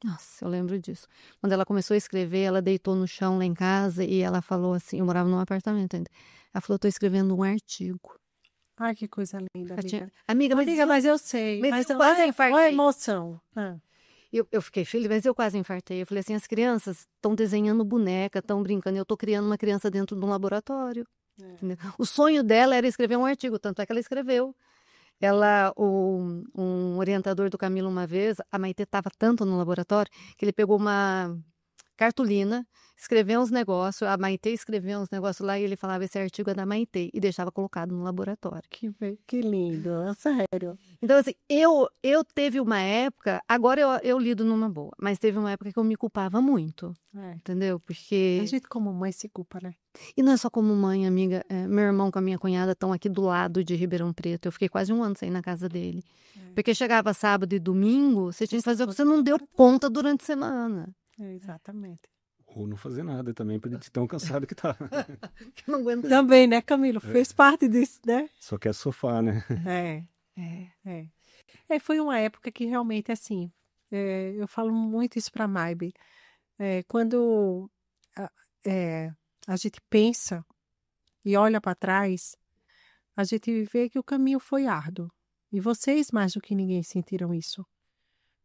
nossa, eu lembro disso. Quando ela começou a escrever, ela deitou no chão lá em casa e ela falou assim, eu morava num apartamento ainda. Ela falou, tô escrevendo um artigo. Ai, que coisa linda, Amiga, mas eu sei. Mas eu quase infartei. Olha a emoção. Eu fiquei feliz, mas eu quase infartei. Eu falei assim, as crianças estão desenhando boneca, estão brincando. Eu estou criando uma criança dentro de um laboratório. Entendeu? O sonho dela era escrever um artigo, tanto é que ela escreveu. Um orientador do Camilo uma vez, a Maitê estava tanto no laboratório, que ele pegou uma cartolina, escreveu uns negócios, a Maitê escreveu uns negócios lá e ele falava, esse artigo é da Maitê, e deixava colocado no laboratório. Que lindo, sério. Então, assim, eu teve uma época, agora eu lido numa boa, mas teve uma época que eu me culpava muito, entendeu? Porque... A gente como mãe se culpa, né? E não é só como mãe, amiga, meu irmão com a minha cunhada estão aqui do lado de Ribeirão Preto, eu fiquei quase um ano sem ir na casa dele. Porque chegava sábado e domingo, você tinha que fazer o que você não deu conta durante a semana. Exatamente. Ou não fazer nada também, porque de tão cansado que tá. Que não aguento. Também, né, Camilo? Fez parte disso, né? Só quer sofá, né? Foi uma época que realmente, assim, eu falo muito isso pra Maibe. Quando a gente pensa e olha para trás, a gente vê que o caminho foi árduo. E vocês, mais do que ninguém, sentiram isso.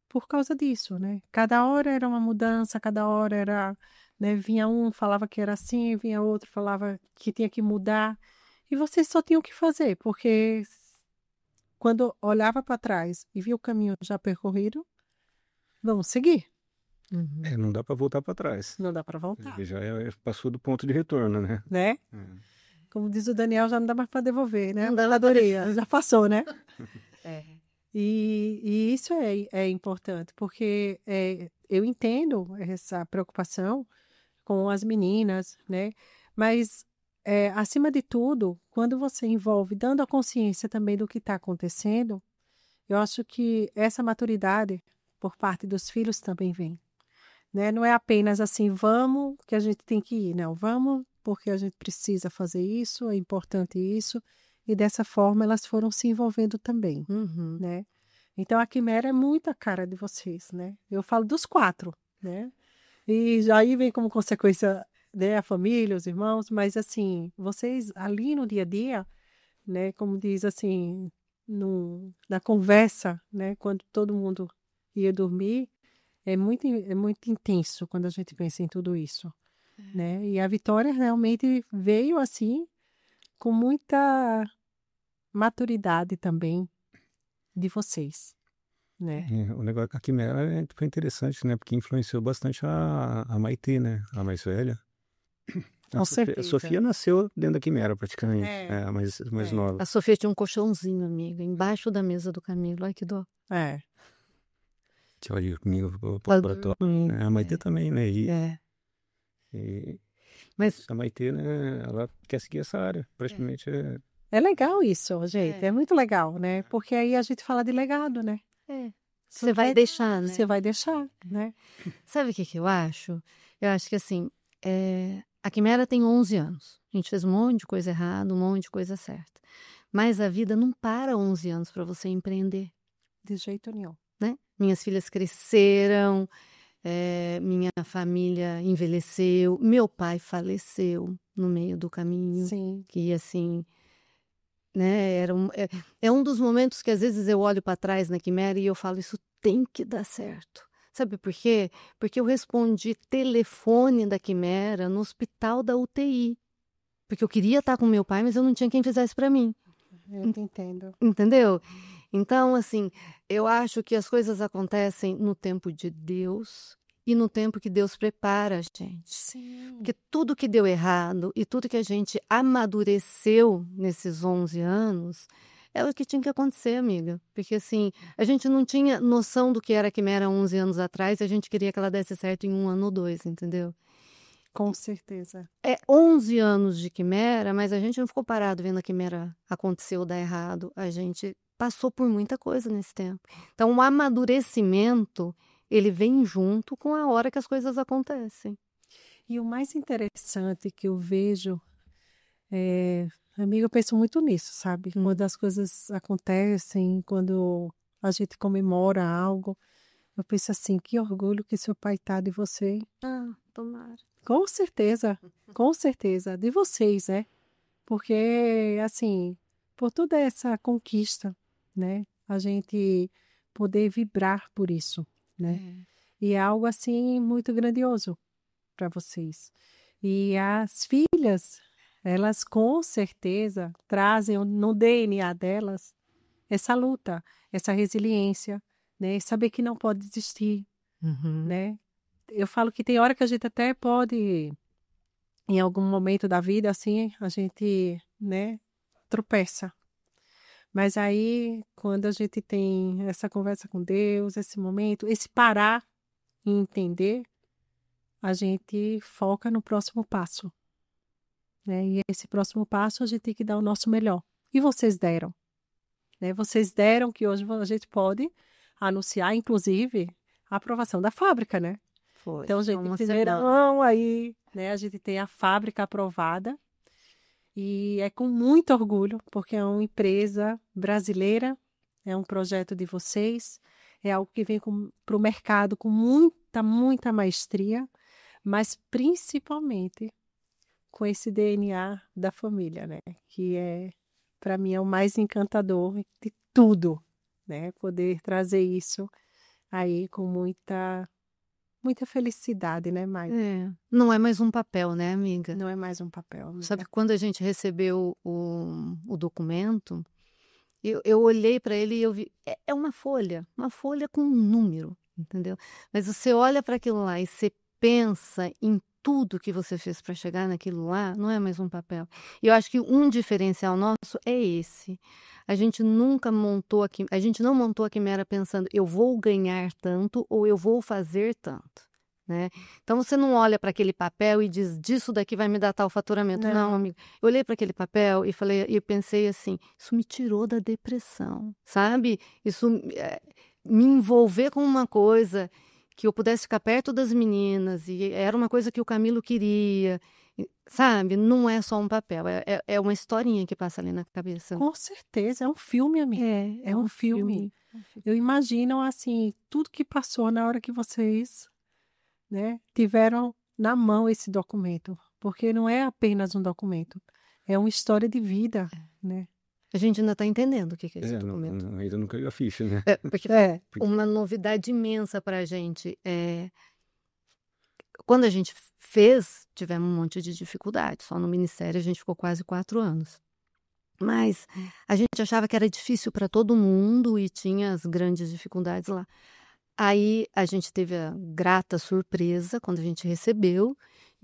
Por causa disso, né? Cada hora era uma mudança, cada hora era, né? Vinha um, falava que era assim, vinha outro, falava que tinha que mudar. E vocês só tinham que fazer, porque quando olhava para trás e via o caminho já percorrido, vamos seguir. Não dá para voltar para trás. Não dá para voltar. Já passou do ponto de retorno, né? Né? Como diz o Daniel, já não dá mais para devolver, né? Não dá. Adoria, já passou, né? E isso é importante, porque eu entendo essa preocupação com as meninas, né? Mas, acima de tudo, quando você envolve, dando a consciência também do que está acontecendo, eu acho que essa maturidade por parte dos filhos também vem. Né? Não é apenas assim, vamos que a gente tem que ir, não, vamos porque a gente precisa fazer isso, é importante isso, e dessa forma elas foram se envolvendo também, né? Então a Quimera é muito a cara de vocês, né? Eu falo dos 4, né? E aí vem como consequência, né, a família, os irmãos, mas assim, vocês ali no dia a dia, né, como diz assim, na conversa, né, quando todo mundo ia dormir, é muito intenso quando a gente pensa em tudo isso, né? E a Vitória realmente veio assim, com muita maturidade também de vocês, né? O negócio com a Quimera foi interessante, né? Porque influenciou bastante a Maitê, né? A mais velha. Com certeza. A Sofia nasceu dentro da Quimera, praticamente. A mais nova. A Sofia tinha um colchãozinho, amiga, embaixo da mesa do Camilo. Ai, que dó. Tinha ali comigo pro laboratório. A Maitê também, né? Mas a Maitê, né? Ela quer seguir essa área. Praticamente É legal isso, gente. É muito legal, né? Porque aí a gente fala de legado, né? Você vai deixar, né? Você vai deixar, né? Sabe o que eu acho? Eu acho que assim, a Quimera tem 11 anos. A gente fez um monte de coisa errada, um monte de coisa certa. Mas a vida não para 11 anos para você empreender. De jeito nenhum. Né? Minhas filhas cresceram, minha família envelheceu, meu pai faleceu no meio do caminho. Sim. Que assim, né, é um dos momentos que às vezes eu olho para trás na Quimera e eu falo, isso tem que dar certo. Sabe por quê? Porque eu respondi telefone da Quimera no hospital da UTI. Porque eu queria estar com meu pai, mas eu não tinha quem fizesse para mim. Eu entendo. Entendeu? Então, assim, eu acho que as coisas acontecem no tempo de Deus e no tempo que Deus prepara a gente. Sim. Porque tudo que deu errado e tudo que a gente amadureceu nesses 11 anos é o que tinha que acontecer, amiga. Porque, assim, a gente não tinha noção do que era a Quimera 11 anos atrás e a gente queria que ela desse certo em 1 ano ou 2, entendeu? Com certeza. 11 anos de Quimera, mas a gente não ficou parado vendo a Quimera acontecer ou dar errado. A gente passou por muita coisa nesse tempo. Então, o amadurecimento, Ele vem junto com a hora que as coisas acontecem. E o mais interessante que eu vejo amiga, eu penso muito nisso, sabe? Quando as coisas acontecem, quando a gente comemora algo, eu penso assim, que orgulho que seu pai tá de você. Ah, tomara. Com certeza, de vocês, né? Porque, assim, por toda essa conquista, né? A gente poder vibrar por isso, né? E é algo, assim, muito grandioso para vocês. E as filhas, elas com certeza trazem no DNA delas essa luta, essa resiliência, né? Saber que não pode desistir, né? Eu falo que tem hora que a gente até pode, em algum momento da vida, assim, a gente, né, tropeça. Mas aí, quando a gente tem essa conversa com Deus, esse momento, esse parar e entender, a gente foca no próximo passo, né? E esse próximo passo a gente tem que dar o nosso melhor. E vocês deram, né? Vocês deram que hoje a gente pode anunciar, inclusive, a aprovação da fábrica, né? Foi. Então, gente, Uma primeirão aí, né? A gente tem a fábrica aprovada e é com muito orgulho, porque é uma empresa brasileira, é um projeto de vocês, é algo que vem para o mercado com muita maestria, mas principalmente com esse DNA da família, né? Que para mim, é o mais encantador de tudo, né? Poder trazer isso aí com muita felicidade, né, Maia? Não é mais um papel, né, amiga? Não é mais um papel, amiga. Sabe, quando a gente recebeu o documento, eu olhei para ele e eu vi, é uma folha com um número, entendeu? Mas você olha para aquilo lá e você pensa em tudo que você fez para chegar naquilo lá, não é mais um papel. E eu acho que um diferencial nosso é esse. A gente nunca montou aqui, a gente não montou a Quimera pensando, eu vou ganhar tanto ou eu vou fazer tanto, né? Então você não olha para aquele papel e diz, disso daqui vai me dar tal faturamento. Não, amigo. Eu olhei para aquele papel e falei, e pensei assim, isso me tirou da depressão, sabe? Isso me envolver com uma coisa que eu pudesse ficar perto das meninas, e era uma coisa que o Camilo queria, sabe? Não é só um papel, é uma historinha que passa ali na cabeça. Com certeza, é um filme, amiga. É um filme. Eu imagino, assim, tudo que passou na hora que vocês, né, tiveram na mão esse documento, porque não é apenas um documento, é uma história de vida, né? A gente ainda está entendendo o que é esse documento. Ainda não caiu a ficha, né? Porque uma novidade imensa para a gente. Quando a gente fez, tivemos um monte de dificuldades. Só no Ministério a gente ficou quase 4 anos. Mas a gente achava que era difícil para todo mundo e tinha as grandes dificuldades lá. Aí a gente teve a grata surpresa, quando a gente recebeu,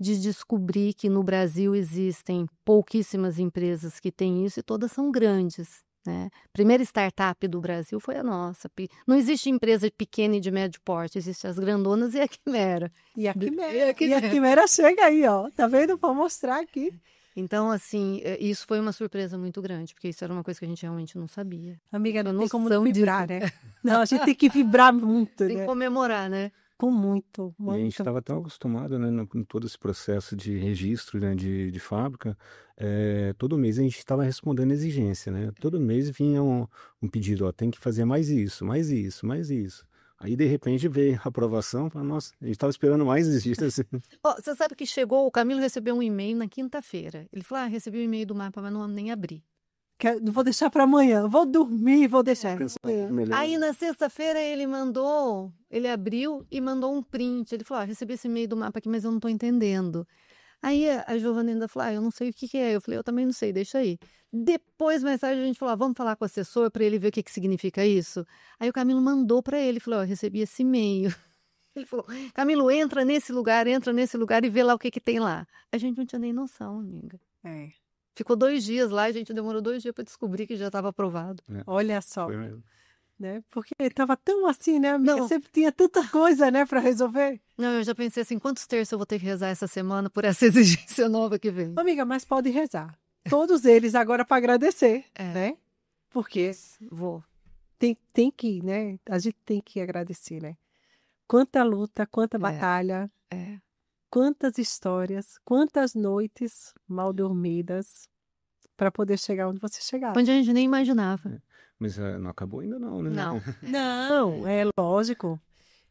de descobrir que no Brasil existem pouquíssimas empresas que têm isso e todas são grandes, né? A primeira startup do Brasil foi a nossa. Não existe empresa pequena e de médio porte, existem as grandonas e a Quimera. E a Quimera chega aí, ó. Tá vendo? Vou mostrar aqui. Então, assim, isso foi uma surpresa muito grande, porque isso era uma coisa que a gente realmente não sabia. Amiga, não tem como não vibrar, né? Não, a gente tem que vibrar muito, tem que comemorar, né? Com muito. E a gente estava tão acostumado, né, com todo esse processo de registro, né, de fábrica, todo mês a gente estava respondendo exigência, né? Todo mês vinha um pedido, ó, tem que fazer mais isso, mais isso, mais isso. Aí, de repente, veio a aprovação, nossa, a gente estava esperando mais exigência. Você sabe que chegou, o Camilo recebeu um e-mail na quinta-feira. Ele falou, recebi o e-mail do mapa, mas não nem abri. Vou deixar para amanhã, vou dormir, vou deixar. Aí na sexta-feira ele abriu e mandou um print. Ele falou, recebi esse e-mail do mapa aqui, mas eu não estou entendendo. Aí a Giovana ainda falou, eu não sei o que é. Eu falei, eu também não sei, deixa aí. Depois, mais tarde, a gente falou, vamos falar com o assessor para ele ver o que significa isso. Aí o Camilo mandou para ele, falou, recebi esse e-mail. Ele falou, Camilo, entra nesse lugar e vê lá o que tem lá. A gente não tinha nem noção, amiga. Ficou 2 dias lá, a gente demorou 2 dias para descobrir que já estava aprovado. Olha só. Foi mesmo. Né? Porque estava tão assim, né? Não. Sempre tinha tanta coisa, né, para resolver. Não, eu já pensei assim, quantos terços eu vou ter que rezar essa semana por essa exigência nova que vem? Amiga, mas pode rezar. Todos eles agora para agradecer, né? Porque vou. Tem que, né? A gente tem que agradecer, né? Quanta luta, quanta É. batalha, É. quantas histórias, quantas noites mal dormidas para poder chegar onde você chegar. Onde a gente nem imaginava. Mas não acabou ainda não, né? Não. Não, é lógico.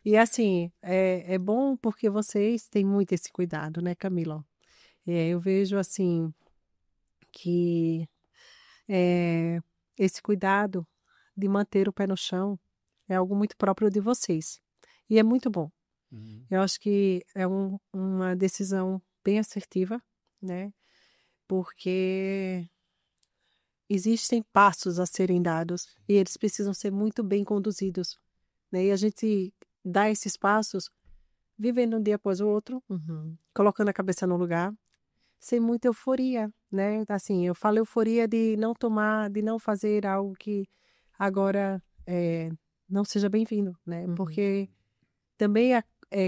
E assim, é bom porque vocês têm muito esse cuidado, né, Camila? Eu vejo assim que esse cuidado de manter o pé no chão é algo muito próprio de vocês. E é muito bom. Uhum. Eu acho que é uma decisão bem assertiva, né? Porque existem passos a serem dados e eles precisam ser muito bem conduzidos, né? E a gente dá esses passos vivendo um dia após o outro, Uhum. colocando a cabeça no lugar, sem muita euforia, né? Assim, eu falo euforia de não tomar, de não fazer algo que agora não seja bem-vindo, né? Uhum. Porque também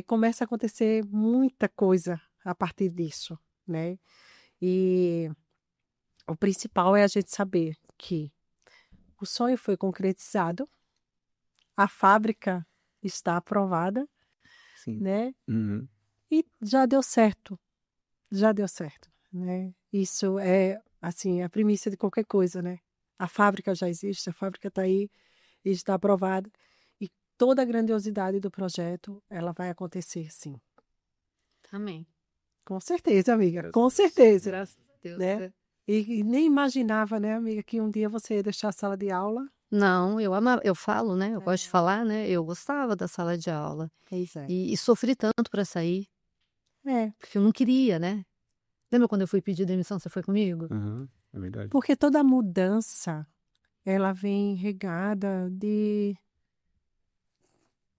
começa a acontecer muita coisa a partir disso, né? E o principal é a gente saber que o sonho foi concretizado, a fábrica está aprovada, Sim. né? Uhum. E já deu certo, né? Isso é, assim, a primícia de qualquer coisa, né? A fábrica já existe, a fábrica está aí e está aprovada. E toda a grandiosidade do projeto, ela vai acontecer, sim. Amém. Com certeza, amiga, Graças com a Deus. certeza, Graças a Deus. né? É. E nem imaginava, né, amiga, que um dia você ia deixar a sala de aula. Não, eu falo, né? Eu gosto de falar, né? Eu gostava da sala de aula. Pois é. E sofri tanto para sair, É, porque eu não queria, né? Lembra quando eu fui pedir demissão, você foi comigo? Uhum. É verdade. porque toda mudança, ela vem regada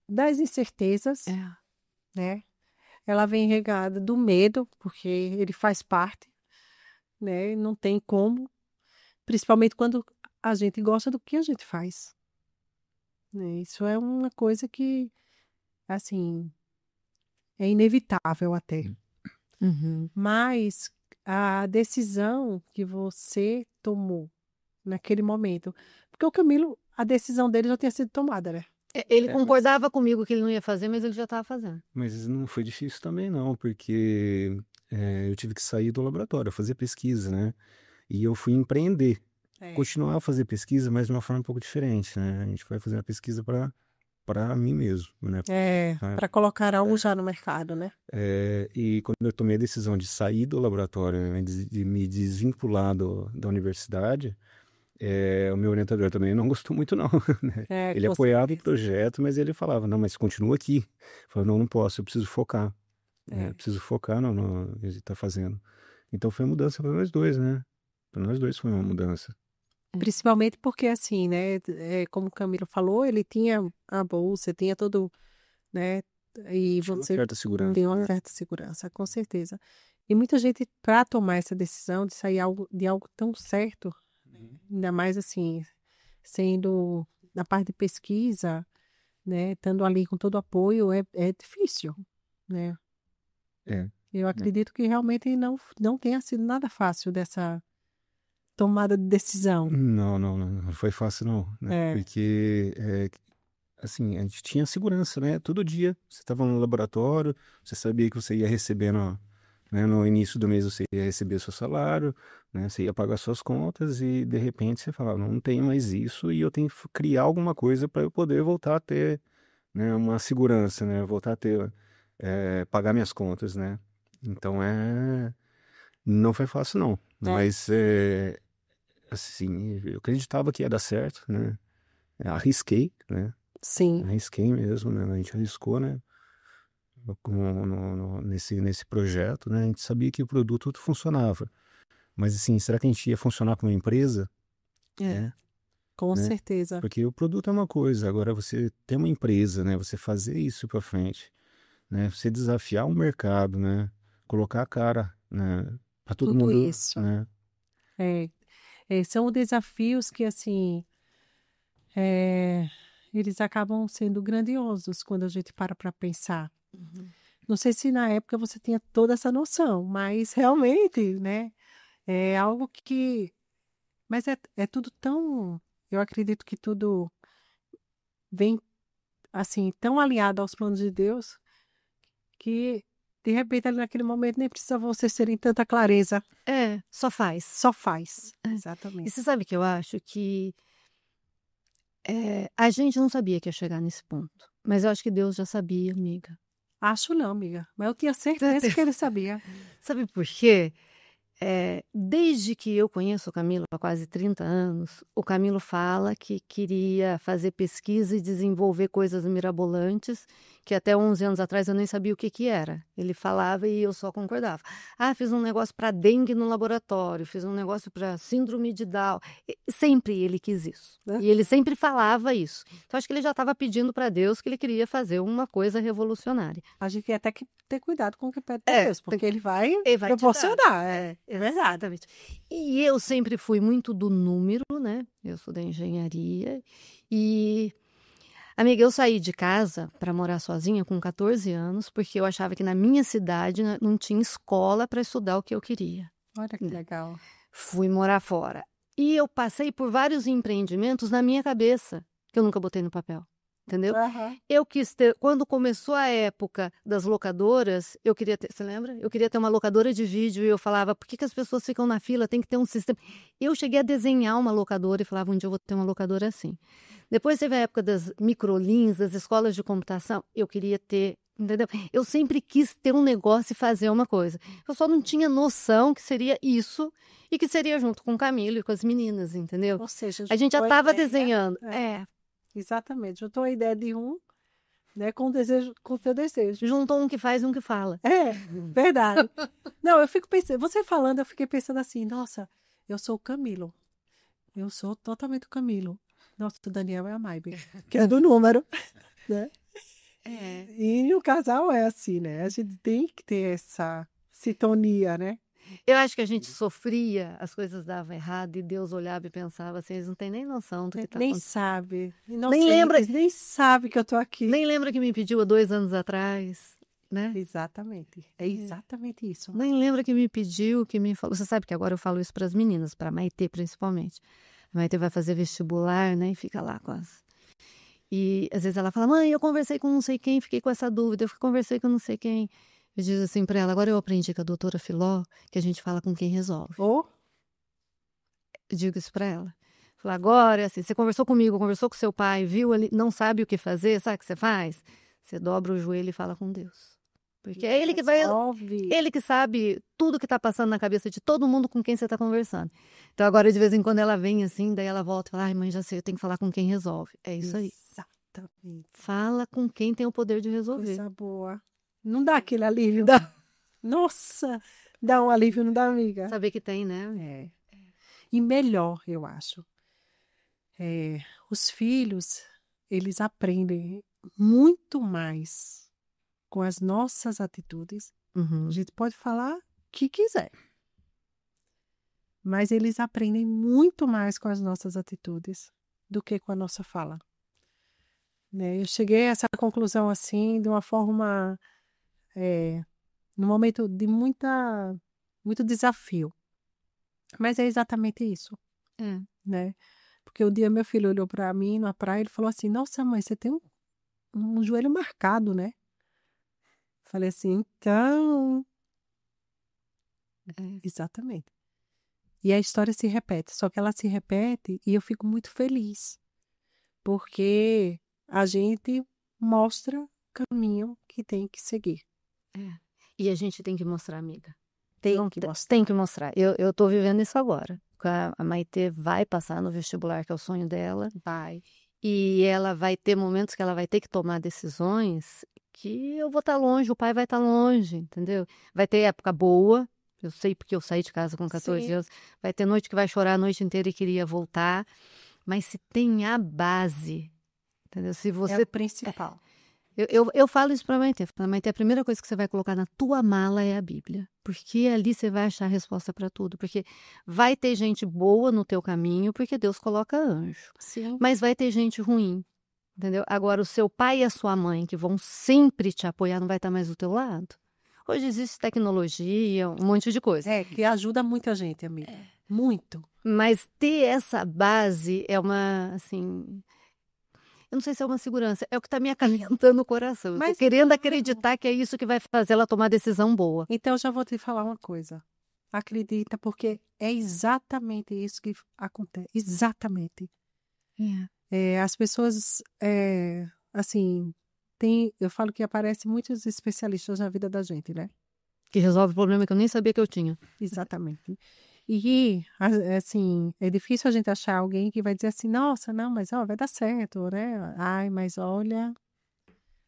das incertezas, É. né? Ela vem regada do medo, porque ele faz parte, né? Não tem como, principalmente quando a gente gosta do que a gente faz, né? Isso é uma coisa que, assim, é inevitável até. Uhum. Mas a decisão que você tomou naquele momento, porque o Camilo, a decisão dele já tinha sido tomada, né? Ele É, concordava comigo que ele não ia fazer, mas ele já estava fazendo. mas não foi difícil também não, porque eu tive que sair do laboratório, fazer pesquisa, né? E eu fui empreender. Continuar a fazer pesquisa, mas de uma forma um pouco diferente, né? A gente vai fazer uma pesquisa para mim mesmo, né? Para colocar algo já no mercado, né? E quando eu tomei a decisão de sair do laboratório, né, de me desvincular da universidade, o meu orientador também não gostou muito, não. Né? Ele Com apoiava o certeza. projeto, mas ele falava: não, mas continua aqui. Eu falava: não, não posso, eu preciso focar. Eu preciso focar no que ele está fazendo. Então foi uma mudança para nós dois, né? Para nós dois foi uma mudança. Principalmente porque, assim, né? Como o Camilo falou, ele tinha a bolsa, tinha todo, né? E Tinha uma você certa segurança. tem uma certa segurança, com certeza. E muita gente, para tomar essa decisão de sair de algo tão certo, ainda mais assim, sendo na parte de pesquisa, né? Estando ali com todo o apoio, é difícil, né? É. Eu acredito que realmente não tenha sido nada fácil dessa tomada de decisão. Não foi fácil não, né? Porque assim, a gente tinha segurança, né? Todo dia você estava no laboratório, você sabia que você ia recebendo, né? No início do mês você ia receber seu salário, né? Você ia pagar suas contas e de repente você falava: não tem mais isso e eu tenho que criar alguma coisa para eu poder voltar a ter, né? Uma segurança, né? Voltar a ter, pagar minhas contas, né? Então não foi fácil não, mas assim, eu acreditava que ia dar certo, né? Arrisquei, né? Sim. Arrisquei mesmo, né? A gente arriscou, né? Nesse projeto, né? A gente sabia que o produto funcionava. Mas assim, será que a gente ia funcionar como uma empresa? Com Né? certeza. Porque o produto é uma coisa, agora você ter uma empresa, né? Você fazer isso para frente, né? Você desafiar o mercado, né? Colocar a cara, né? Para todo Tudo mundo, isso. né? São desafios que, assim, eles acabam sendo grandiosos quando a gente para pensar. Não sei se na época você tinha toda essa noção, mas realmente, né? É algo que. Mas é tudo tão. Eu acredito que tudo vem assim, tão alinhado aos planos de Deus, que de repente ali naquele momento nem precisa vocês terem tanta clareza. Só faz. Só faz. E Exatamente. você sabe que eu acho que a gente não sabia que ia chegar nesse ponto. Mas eu acho que Deus já sabia, amiga. Acho não, amiga. Mas eu tinha certeza que ele sabia. Sabe por quê? Desde que eu conheço o Camilo há quase 30 anos, o Camilo fala que queria fazer pesquisa e desenvolver coisas mirabolantes, que até 11 anos atrás eu nem sabia o que que era. Ele falava e eu só concordava. Fiz um negócio para dengue no laboratório, fiz um negócio para síndrome de Down. Sempre ele quis isso. E ele sempre falava isso. Então acho que ele já estava pedindo para Deus que ele queria fazer uma coisa revolucionária. A gente tem até que ter cuidado com o que pede para Deus, porque ele vai te proporcionar. dar. É verdade. Exatamente. E eu sempre fui muito do número, né? Eu sou da engenharia. E, amiga, eu saí de casa para morar sozinha com 14 anos, porque eu achava que na minha cidade não tinha escola para estudar o que eu queria. Olha que legal. Fui morar fora. E eu passei por vários empreendimentos na minha cabeça, que eu nunca botei no papel. Entendeu? Eu quis ter, quando começou a época das locadoras, eu queria ter, você lembra? Eu queria ter uma locadora de vídeo e eu falava, por que as pessoas ficam na fila? Tem que ter um sistema. Eu cheguei a desenhar uma locadora e falava, um dia eu vou ter uma locadora assim. Depois teve a época das microlins, das escolas de computação, eu queria ter, entendeu? Eu sempre quis ter um negócio e fazer uma coisa. Eu só não tinha noção que seria isso e que seria junto com o Camilo e com as meninas, entendeu? Ou seja, a gente já estava desenhando. Exatamente. Juntou a ideia de um, né, com o desejo, com o teu desejo. Juntou um que faz e um que fala. Verdade. Não, eu fico pensando, você falando, eu fiquei pensando assim, nossa, eu sou o Camilo. Eu sou totalmente o Camilo. Nossa, o Daniel é a Maybe, que é do número, né? E o casal é assim, né? A gente tem que ter essa sintonia, né? Eu acho que a gente sofria, as coisas davam errado e Deus olhava e pensava assim, eles não têm nem noção do que está acontecendo. Nem sabe. Nem sabe que eu tô aqui. Nem lembra que me pediu há 2 anos atrás, né? Exatamente. É exatamente isso. Nem lembra que me pediu, que me falou. Você sabe que agora eu falo isso para as meninas, para a Maitê principalmente. A Maitê vai fazer vestibular, né? E fica lá com as... E às vezes ela fala, mãe, eu conversei com não sei quem, fiquei com essa dúvida, eu conversei com não sei quem. Eu digo assim para ela, agora eu aprendi com a doutora Filó que a gente fala com quem resolve. Eu digo isso para ela. Falo, agora, assim, você conversou comigo, conversou com seu pai, viu, ele não sabe o que fazer, sabe o que você faz? Você dobra o joelho e fala com Deus. Porque é ele que vai... Ele que sabe tudo que está passando na cabeça de todo mundo com quem você está conversando. Então agora, de vez em quando, ela vem assim, daí ela volta e fala, ai, mãe, já sei, eu tenho que falar com quem resolve. É isso aí. Exatamente. Fala com quem tem o poder de resolver. Coisa boa. Não dá aquele alívio? Dá. Nossa! Dá um alívio, não dá, amiga? Saber que tem, né? E melhor, eu acho. Os filhos, eles aprendem muito mais com as nossas atitudes. A gente pode falar o que quiser. Mas eles aprendem muito mais com as nossas atitudes do que com a nossa fala. Né? Eu cheguei a essa conclusão assim, de uma forma... num momento de muito desafio. Mas é exatamente isso. Né? Porque um dia meu filho olhou para mim na praia e falou assim, nossa mãe, você tem um joelho marcado, né? Falei assim, então... Exatamente. E a história se repete, só que ela se repete e eu fico muito feliz. Porque a gente mostra o caminho que tem que seguir. E a gente tem que mostrar, amiga. Tem que mostrar. Eu tô vivendo isso agora. A Maitê vai passar no vestibular, que é o sonho dela. Vai. E ela vai ter momentos que ela vai ter que tomar decisões que eu vou estar longe, o pai vai estar longe, entendeu? Vai ter época boa, eu sei porque eu saí de casa com 14 anos. Vai ter noite que vai chorar a noite inteira e queria voltar. Mas se tem a base, entendeu? Se você... É o principal. Eu falo isso para a Maitê. Maitê, a primeira coisa que você vai colocar na tua mala é a Bíblia. Porque ali você vai achar a resposta para tudo. Porque vai ter gente boa no teu caminho, porque Deus coloca anjo. Sim. Mas vai ter gente ruim, entendeu? Agora, o seu pai e a sua mãe, que vão sempre te apoiar, não vai estar mais do teu lado. Hoje existe tecnologia, um monte de coisa. Que ajuda muita gente, amiga. Muito. Mas ter essa base é uma, assim... eu não sei se é uma segurança, é o que está me acalentando o coração. Eu Mas- tô querendo acreditar que é isso que vai fazer ela tomar decisão boa. Então, eu já vou te falar uma coisa. Acredita, porque é exatamente isso que acontece. Exatamente. As pessoas, assim, eu falo que aparecem muitos especialistas na vida da gente, né? Que resolve o problema que eu nem sabia que eu tinha. Exatamente. E, assim, é difícil a gente achar alguém que vai dizer assim, nossa, não, mas ó, vai dar certo, né? Ai, mas olha,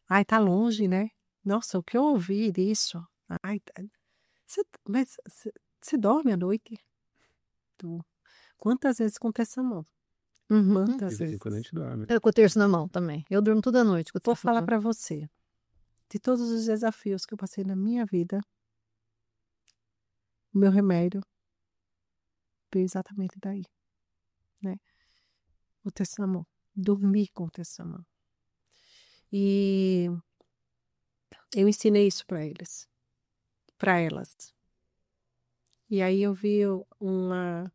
ai, tá longe, né? Nossa, o que eu ouvi disso? Ai, mas você dorme à noite? Quantas vezes com testemunho? Uhum. Quantas De vez em vezes? quando a gente dorme. Eu com o terço na mão também. Eu durmo toda noite com o Vou terço na falar mão. para você, de todos os desafios que eu passei na minha vida, o meu remédio veio exatamente daí, né? O texto na mão. Dormir com o texto na mão. E eu ensinei isso para eles, para elas. E aí eu vi uma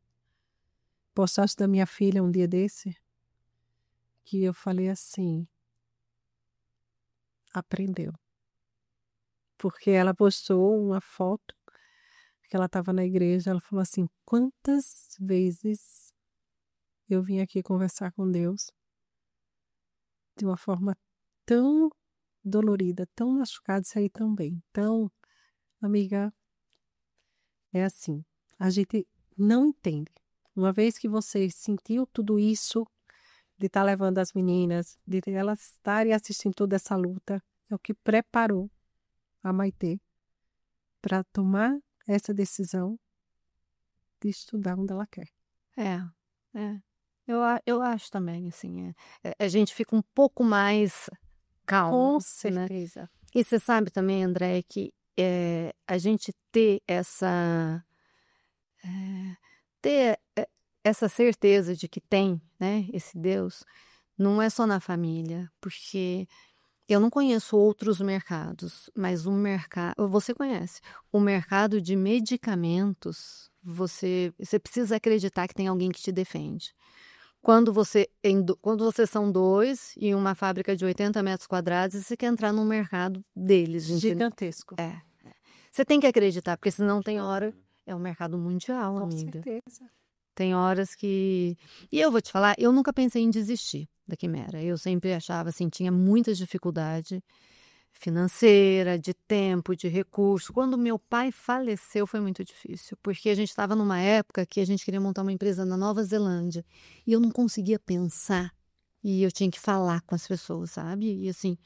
postagem da minha filha um dia desse, que eu falei assim, aprendeu. Porque ela postou uma foto que ela estava na igreja, ela falou assim, quantas vezes eu vim aqui conversar com Deus de uma forma tão dolorida, tão machucada, e sair tão bem. Então, amiga, é assim, a gente não entende. Uma vez que você sentiu tudo isso, de estar levando as meninas, de elas estarem assistindo toda essa luta, é o que preparou a Maitê para tomar essa decisão de estudar onde ela quer. É. Eu acho também, assim, a gente fica um pouco mais calmo, Com né? certeza. E você sabe também, André, que a gente ter essa certeza de que tem, né, esse Deus, não é só na família, porque eu não conheço outros mercados, mas você conhece, o mercado de medicamentos, você precisa acreditar que tem alguém que te defende. Quando vocês são dois em uma fábrica de 80 metros quadrados, você quer entrar no mercado deles, entendeu? Gigantesco. Você tem que acreditar, porque senão tem hora... É um mercado mundial, Com amiga. certeza. Tem horas que... E eu vou te falar, eu nunca pensei em desistir da Quimera. Eu sempre achava, assim, tinha muita dificuldade financeira, de tempo, de recurso. Quando meu pai faleceu foi muito difícil, porque a gente estava numa época que a gente queria montar uma empresa na Nova Zelândia e eu não conseguia pensar e eu tinha que falar com as pessoas, sabe? E assim,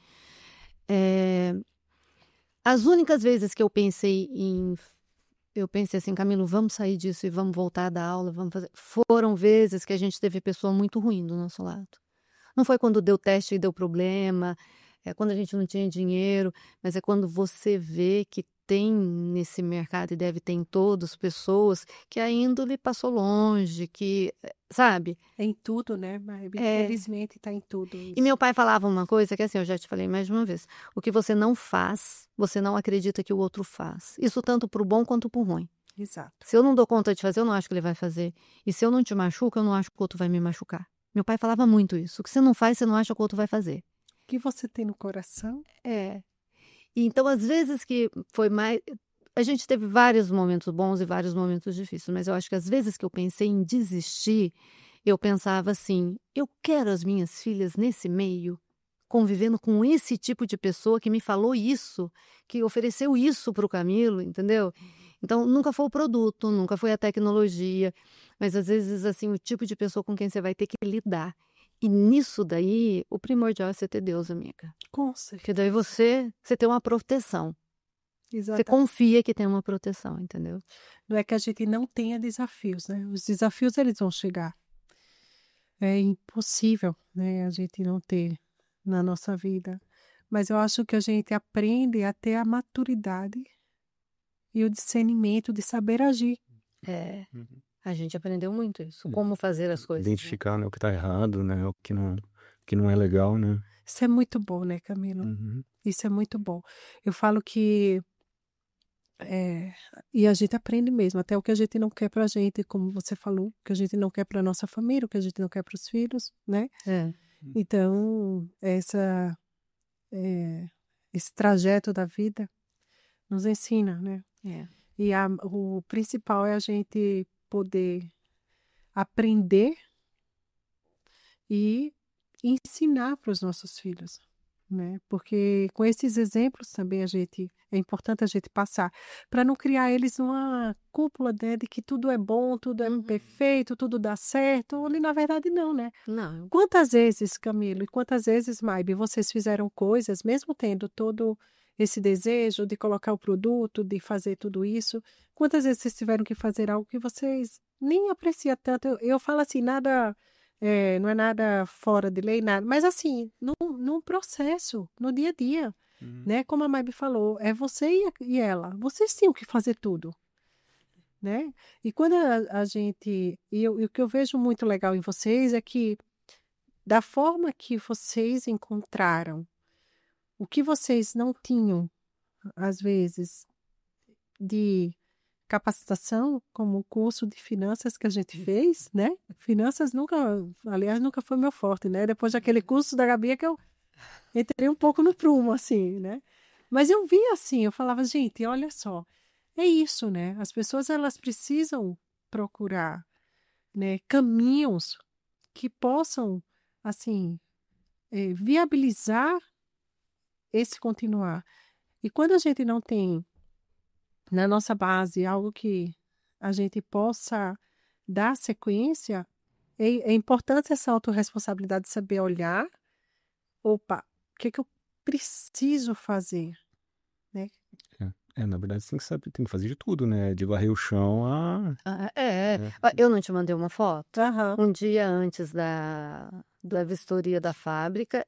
as únicas vezes que eu pensei assim, Camilo, vamos sair disso e vamos voltar a dar aula, vamos fazer. Foram vezes que a gente teve pessoa muito ruim do nosso lado. Não foi quando deu teste e deu problema, é quando a gente não tinha dinheiro, mas é quando você vê que tem nesse mercado e deve ter em todos pessoas que a índole passou longe, que, sabe? É em tudo, né? Mas, infelizmente está em tudo E isso. meu pai falava uma coisa que assim, eu já te falei mais de uma vez, o que você não faz, você não acredita que o outro faz. Isso tanto pro bom quanto pro ruim. Exato. Se eu não dou conta de fazer, eu não acho que ele vai fazer. E se eu não te machuco, eu não acho que o outro vai me machucar. Meu pai falava muito isso. O que você não faz, você não acha que o outro vai fazer. O que você tem no coração? E então, às vezes que foi mais... A gente teve vários momentos bons e vários momentos difíceis, mas eu acho que às vezes que eu pensei em desistir, eu pensava assim, eu quero as minhas filhas nesse meio, convivendo com esse tipo de pessoa que me falou isso, que ofereceu isso para o Camilo, entendeu? Então, nunca foi o produto, nunca foi a tecnologia, mas às vezes, assim, o tipo de pessoa com quem você vai ter que lidar. E nisso daí, o primordial é você ter Deus, amiga. Com Porque certeza. daí você tem uma proteção. Você Exato. confia que tem uma proteção, entendeu? Não é que a gente não tenha desafios, né? Os desafios, eles vão chegar. É impossível, né? A gente não ter na nossa vida. Mas eu acho que a gente aprende a ter a maturidade e o discernimento de saber agir. A gente aprendeu muito isso. Como fazer as coisas. Identificar, né, o que tá errado, né, o que não é legal, né? Isso é muito bom, né, Camilo? Uhum. Isso é muito bom. Eu falo que e a gente aprende mesmo, até o que a gente não quer pra gente, como você falou, o que a gente não quer pra nossa família, o que a gente não quer pros filhos, né? É. Então, esse trajeto da vida nos ensina, né? É. E o principal é a gente poder aprender e ensinar para os nossos filhos, né? Porque com esses exemplos também é importante a gente passar para não criar eles uma cúpula, né, de que tudo é bom, tudo é perfeito, tudo dá certo. E na verdade não, né? Não. Quantas vezes, Camilo, e quantas vezes, Maibe, vocês fizeram coisas, mesmo tendo todo esse desejo de colocar o produto, de fazer tudo isso, quantas vezes vocês tiveram que fazer algo que vocês nem apreciam tanto? Eu falo assim, nada, não é nada fora de lei, nada, mas assim, num processo, no dia a dia, né? Como a Maibe falou, é você e ela, vocês tinham que fazer tudo. Né? E quando a gente. E o que eu vejo muito legal em vocês é que, da forma que vocês encontraram o que vocês não tinham, às vezes, de capacitação, como o curso de finanças que a gente fez, né? Finanças nunca, aliás, nunca foi meu forte, né? Depois daquele curso da Gabi é que eu entrei um pouco no prumo, assim, né? Mas eu vi assim, eu falava, gente, olha só, é isso, né? As pessoas, elas precisam procurar, né, caminhos que possam, assim, viabilizar esse continuar. E quando a gente não tem na nossa base algo que a gente possa dar sequência, é importante essa autorresponsabilidade de saber olhar, opa, o que eu preciso fazer, né? Na verdade, você tem que saber, tem que fazer de tudo, né? De varrer o chão Eu não te mandei uma foto? Aham. Um dia antes da vistoria da fábrica,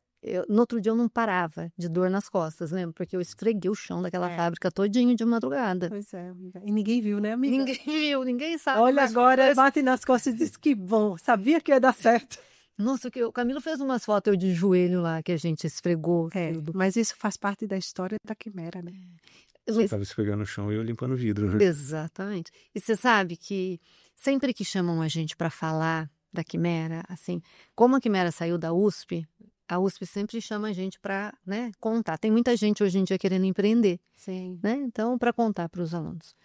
no outro dia eu não parava de dor nas costas, lembra? Porque eu esfreguei o chão daquela fábrica todinho de madrugada. Pois é, amiga. E ninguém viu, né, amiga? Ninguém viu, ninguém sabe. Olha, mas agora bate nas costas e diz que bom, sabia que ia dar certo. Nossa, o Camilo fez umas fotos eu de joelho lá, que a gente esfregou tudo. Mas isso faz parte da história da Quimera, né? Você estava esfregando no chão e eu limpando o vidro, né? Exatamente. E você sabe que sempre que chamam a gente para falar da Quimera, assim, como a Quimera saiu da USP, a USP sempre chama a gente para, né, contar. Tem muita gente hoje em dia querendo empreender, Sim. né? Então, para contar para os alunos.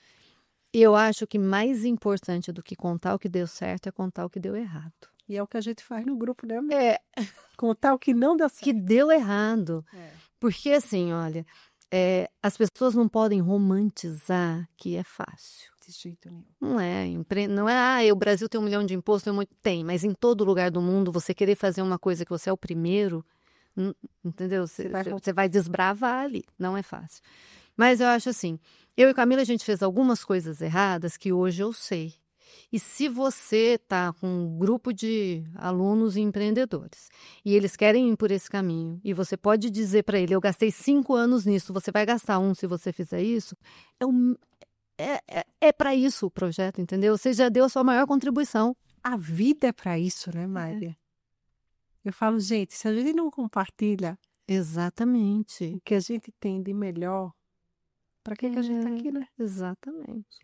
E eu acho que mais importante do que contar o que deu certo é contar o que deu errado. E é o que a gente faz no grupo, né? Contar o que não deu certo. Que deu errado. Porque assim, olha, as pessoas não podem romantizar que é fácil. De jeito nenhum. Não é, o Brasil tem 1 milhão de impostos, tem, mas em todo lugar do mundo, você querer fazer uma coisa que você é o primeiro, entendeu? Você vai desbravar ali, não é fácil. Mas eu acho assim, eu e Camila, a gente fez algumas coisas erradas que hoje eu sei. E se você está com um grupo de alunos e empreendedores e eles querem ir por esse caminho e você pode dizer para ele, eu gastei 5 anos nisso, você vai gastar 1 se você fizer isso, é para isso o projeto, entendeu? Você já deu a sua maior contribuição. A vida é para isso, né, Maria? Eu falo, gente, se a gente não compartilha exatamente o que a gente tem de melhor, para que a gente tá aqui, né? Exatamente.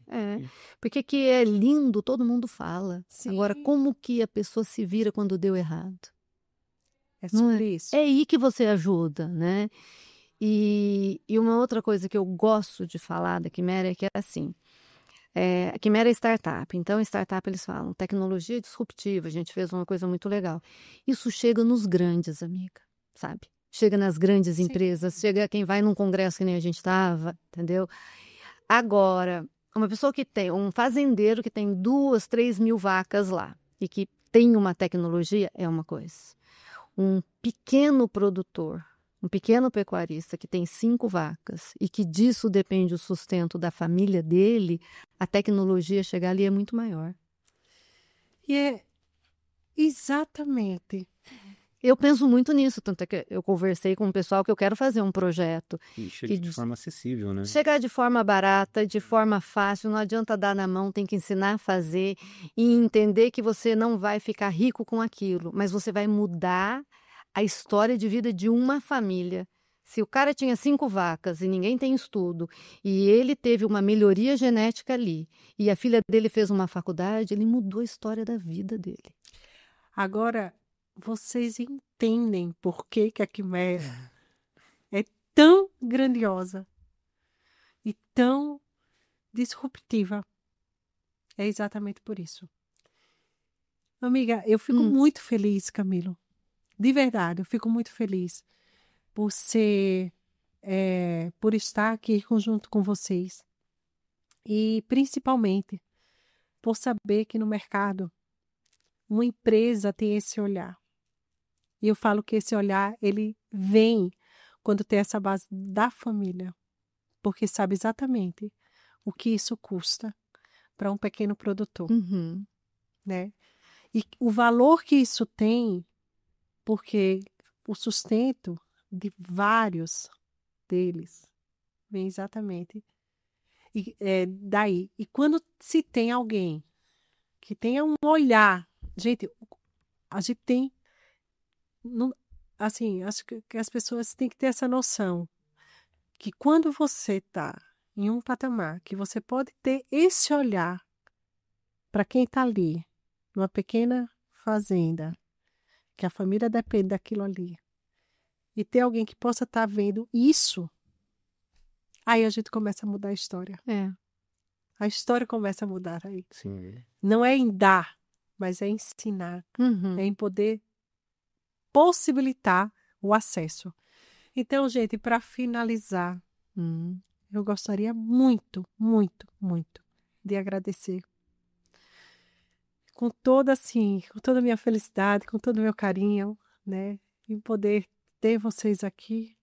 Porque que é lindo, todo mundo fala. Sim. Agora, como que a pessoa se vira quando deu errado? É sobre isso. É aí que você ajuda, né? E uma outra coisa que eu gosto de falar da Quimera é que é assim, a Quimera é startup, então startup eles falam tecnologia disruptiva, a gente fez uma coisa muito legal. Isso chega nos grandes, amiga, sabe? Chega nas grandes empresas, chega quem vai num congresso que nem a gente estava, entendeu? Agora, uma pessoa que tem, um fazendeiro que tem 2, 3 mil vacas lá e que tem uma tecnologia é uma coisa. Um pequeno produtor, um pequeno pecuarista que tem 5 vacas e que disso depende o sustento da família dele, a tecnologia chegar ali é muito maior. E exatamente. Eu penso muito nisso, tanto é que eu conversei com o pessoal que eu quero fazer um projeto. E chega de forma acessível, né? Chegar de forma barata, de forma fácil, não adianta dar na mão, tem que ensinar a fazer e entender que você não vai ficar rico com aquilo, mas você vai mudar a história de vida de uma família. Se o cara tinha 5 vacas e ninguém tem estudo, e ele teve uma melhoria genética ali, e a filha dele fez uma faculdade, ele mudou a história da vida dele. Agora, vocês entendem por que a Quimera é tão grandiosa e tão disruptiva. É exatamente por isso. Amiga, eu fico muito feliz, Camilo. De verdade, eu fico muito feliz por por estar aqui junto com vocês. E principalmente por saber que no mercado uma empresa tem esse olhar. E eu falo que esse olhar, ele vem quando tem essa base da família. Porque sabe exatamente o que isso custa para um pequeno produtor. Né? E o valor que isso tem, porque o sustento de vários deles vem exatamente daí. E quando se tem alguém que tenha um olhar, gente, a gente tem, assim, acho que as pessoas têm que ter essa noção que quando você está em um patamar que você pode ter esse olhar para quem está ali, numa pequena fazenda, que a família depende daquilo ali, e ter alguém que possa estar vendo isso, aí a gente começa a mudar a história. A história começa a mudar aí. Sim. Não é em dar, mas é em ensinar. É em poder possibilitar o acesso. Então, gente, para finalizar, eu gostaria muito, muito, muito de agradecer com toda a minha felicidade, com todo o meu carinho, né, em poder ter vocês aqui.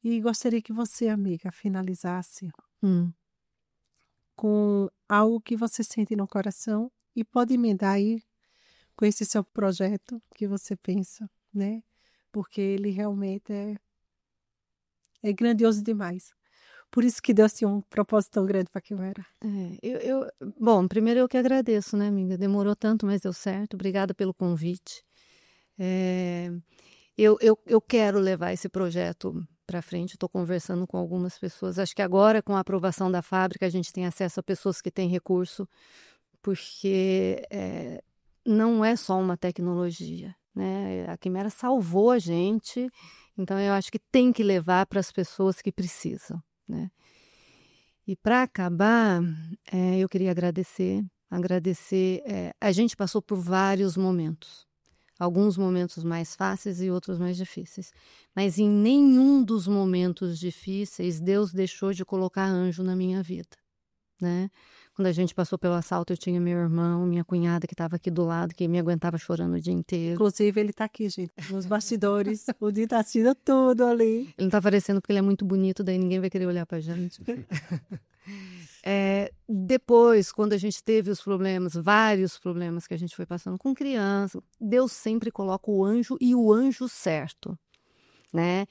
E gostaria que você, amiga, finalizasse com algo que você sente no coração e pode emendar aí com esse seu projeto que você pensa, né? Porque ele realmente é grandioso demais. Por isso que deu assim, um propósito tão grande para a Quimera. Bom, primeiro eu que agradeço, né, amiga? Demorou tanto, mas deu certo. Obrigada pelo convite. Eu quero levar esse projeto para frente. Estou conversando com algumas pessoas. Acho que agora, com a aprovação da fábrica, a gente tem acesso a pessoas que têm recurso, porque não é só uma tecnologia, né? A Quimera salvou a gente, então eu acho que tem que levar para as pessoas que precisam, né? E para acabar, eu queria agradecer. A gente passou por vários momentos. Alguns momentos mais fáceis e outros mais difíceis. Mas em nenhum dos momentos difíceis, Deus deixou de colocar anjo na minha vida, né? Quando a gente passou pelo assalto, eu tinha meu irmão, minha cunhada que estava aqui do lado, que me aguentava chorando o dia inteiro. Inclusive, ele está aqui, gente, nos bastidores. O dia está assistindo tudo ali. Ele não está aparecendo porque ele é muito bonito, daí ninguém vai querer olhar para a gente. Depois, quando a gente teve os problemas, vários problemas que a gente foi passando com criança, Deus sempre coloca o anjo e o anjo certo, né?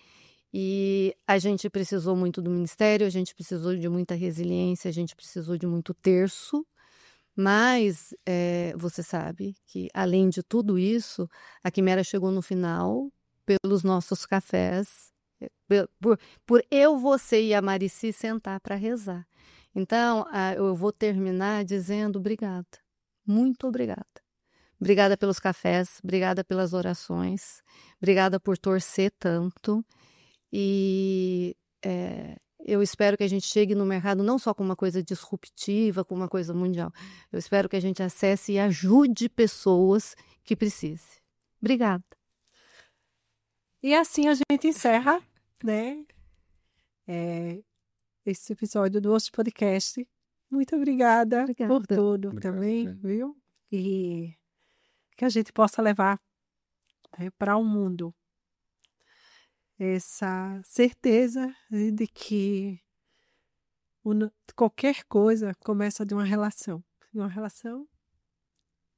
E a gente precisou muito do ministério, a gente precisou de muita resiliência, a gente precisou de muito terço, mas você sabe que, além de tudo isso, a Quimera chegou no final pelos nossos cafés, por eu, você e a Marici sentar para rezar. Então, eu vou terminar dizendo obrigada, muito obrigada. Obrigada pelos cafés, obrigada pelas orações, obrigada por torcer tanto. E eu espero que a gente chegue no mercado não só com uma coisa disruptiva, com uma coisa mundial. Eu espero que a gente acesse e ajude pessoas que precisem. Obrigada. E assim a gente encerra, né? Esse episódio do Osso Podcast. Muito obrigada por tudo também, viu? E que a gente possa levar para o mundo essa certeza de que qualquer coisa começa de uma relação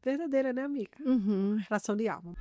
verdadeira, né, amiga? Uhum. Uma relação de alma.